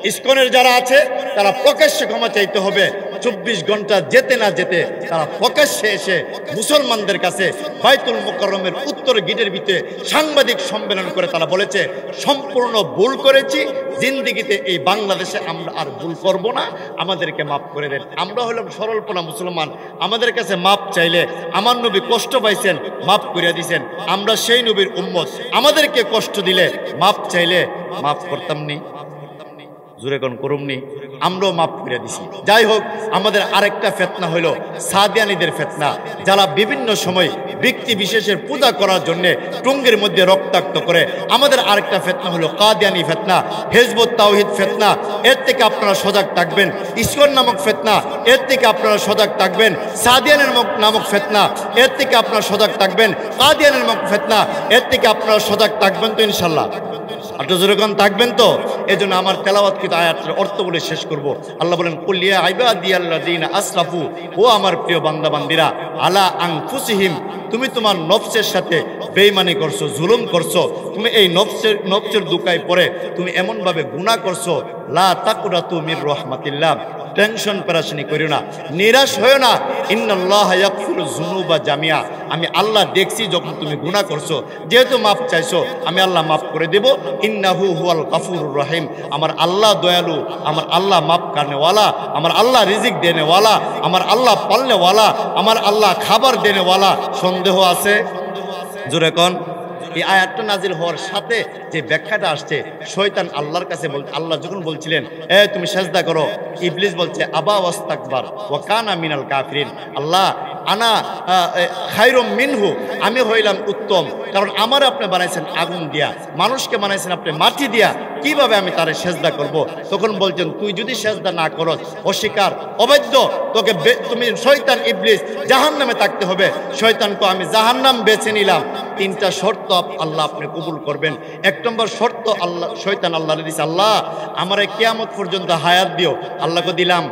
ইসকনের যারা আছে তারা প্রকাশ্যে ক্ষমা চাইতে হবে। 24 ঘন্টা যেতে না যেতে তারা প্রকাশ্যে এসে মুসলমানদের কাছে বাইতুল মুকাররমের উত্তর গেটের ভিতরে সাংবাদিক সম্মেলন করে তারা বলেছে, সম্পূর্ণ ভুল করেছি, জিন্দিগিতে এই বাংলাদেশে আমরা আর ভুল করব না, আমাদেরকে মাফ করে দেন। আমরা হলাম সরলপনা মুসলমান, আমাদের কাছে মাপ চাইলে আমার নবী কষ্ট পাইছেন, মাফ করিয়া দিয়েছেন। আমরা সেই নবীর উম্মত, আমাদেরকে কষ্ট দিলে মাপ চাইলে মাফ করতাম নি? জোরে কোন করুমনি? আমরাও মাফ করে দিছি। যাই হোক, আমাদের আরেকটা ফিতনা হলো সাদিয়ানীদের ফিতনা, যারা বিভিন্ন সময় ব্যক্তি বিশেষের পূজা করার জন্য টুঙ্গের মধ্যে রক্তাক্ত করে। আমাদের আরেকটা ফিতনা হলো কাদিয়ানী ফিতনা, হিজবুত তাওহীদ ফিতনা। এর থেকে আপনারা সজাগ থাকবেন। ইসকন নামক ফিতনা, এর থেকে আপনারা সজাগ থাকবেন। সাদিয়ানের নামক ফিতনা, এর থেকে আপনারা সজাগ থাকবেন। কাদিয়ানের নামক ফিতনা, এর থেকে আপনারা সজাগ থাকবেন তো ইনশাল্লাহ? আপনি যেরকম থাকবেন তো? এই জন্য আমার তেলাওয়াতকৃত আয়াতের অর্থ বলে শেষ করব। আল্লাহ বলেন, কুল ইয়া ইবাদিয়াল্লাযীনা আসরাফু, ও আমার প্রিয় বান্দা বান্দিরা, আলা আনফুসিহিম, তুমি তোমার নফসের সাথে বেঈমানি করছো, জুলুম করছো, তুমি এই নফসের দুকায় পড়ে তুমি এমনভাবে গুনাহ করছো। লা তাকুরাতু মির রাহমাতিল্লাহ, টেনশন পেরেশানি করিও না, নিরাশ হয়েও না। ইন্নাল্লাহা ইয়াগফিরুয যুনুবা জামিয়া, আমি আল্লাহ দেখছি যখন তুমি গুনাহ করছো, যেহেতু মাফ চাইছো আমি আল্লাহ মাফ করে দেব। ইন্নাহু হুয়াল গাফুরুর রহিম, আমার আল্লাহ দয়ালু, আমার আল্লাহ মাফ করনেওয়ালা, আমার আল্লাহ রিজিক দেনেওয়ালা, আমার আল্লাহ পালনেওয়ালা, আমার আল্লাহ খাবার দেনেওয়ালা। সন্দেহ আছে? জোরে কোন। এই আয়াতটা নাজিল হওয়ার সাথে যে ব্যাখ্যাটা আসছে, শয়তান আল্লাহর কাছে আল্লাহ যখন বলছিলেন তুমি সেজদা করো, ইবলিস বলছে আবা ওয়াস্তাকবার ওয়া কানা মিনাল কাফিরিন, আল্লাহ আনা খায়রুম মিনহু, আমি হইলাম উত্তম, কারণ আমার আপনি বানাইছেন আগুন দিয়া, মানুষকে বানাইছেন আপনি মাটি দিয়া, কিভাবে আমি তারে সেজদা করব? তখন বলছেন, তুই যদি সেজদা না করস, অস্বীকার, অবাধ্য, তোকে তুমি শয়তান ইবলিস জাহান্নামে থাকতে হবে। শয়তানকে আমি জাহান্নাম বেছে নিলাম। 3টা শর্ত আল্লাহ আপনি কবুল করবেন। 1 নম্বর শর্ত আল্লাহ শয়তান আল্লাহরে দিছে, আল্লাহ আমারে কিয়ামত পর্যন্ত হায়াত দিও। আল্লাহকে দিলাম।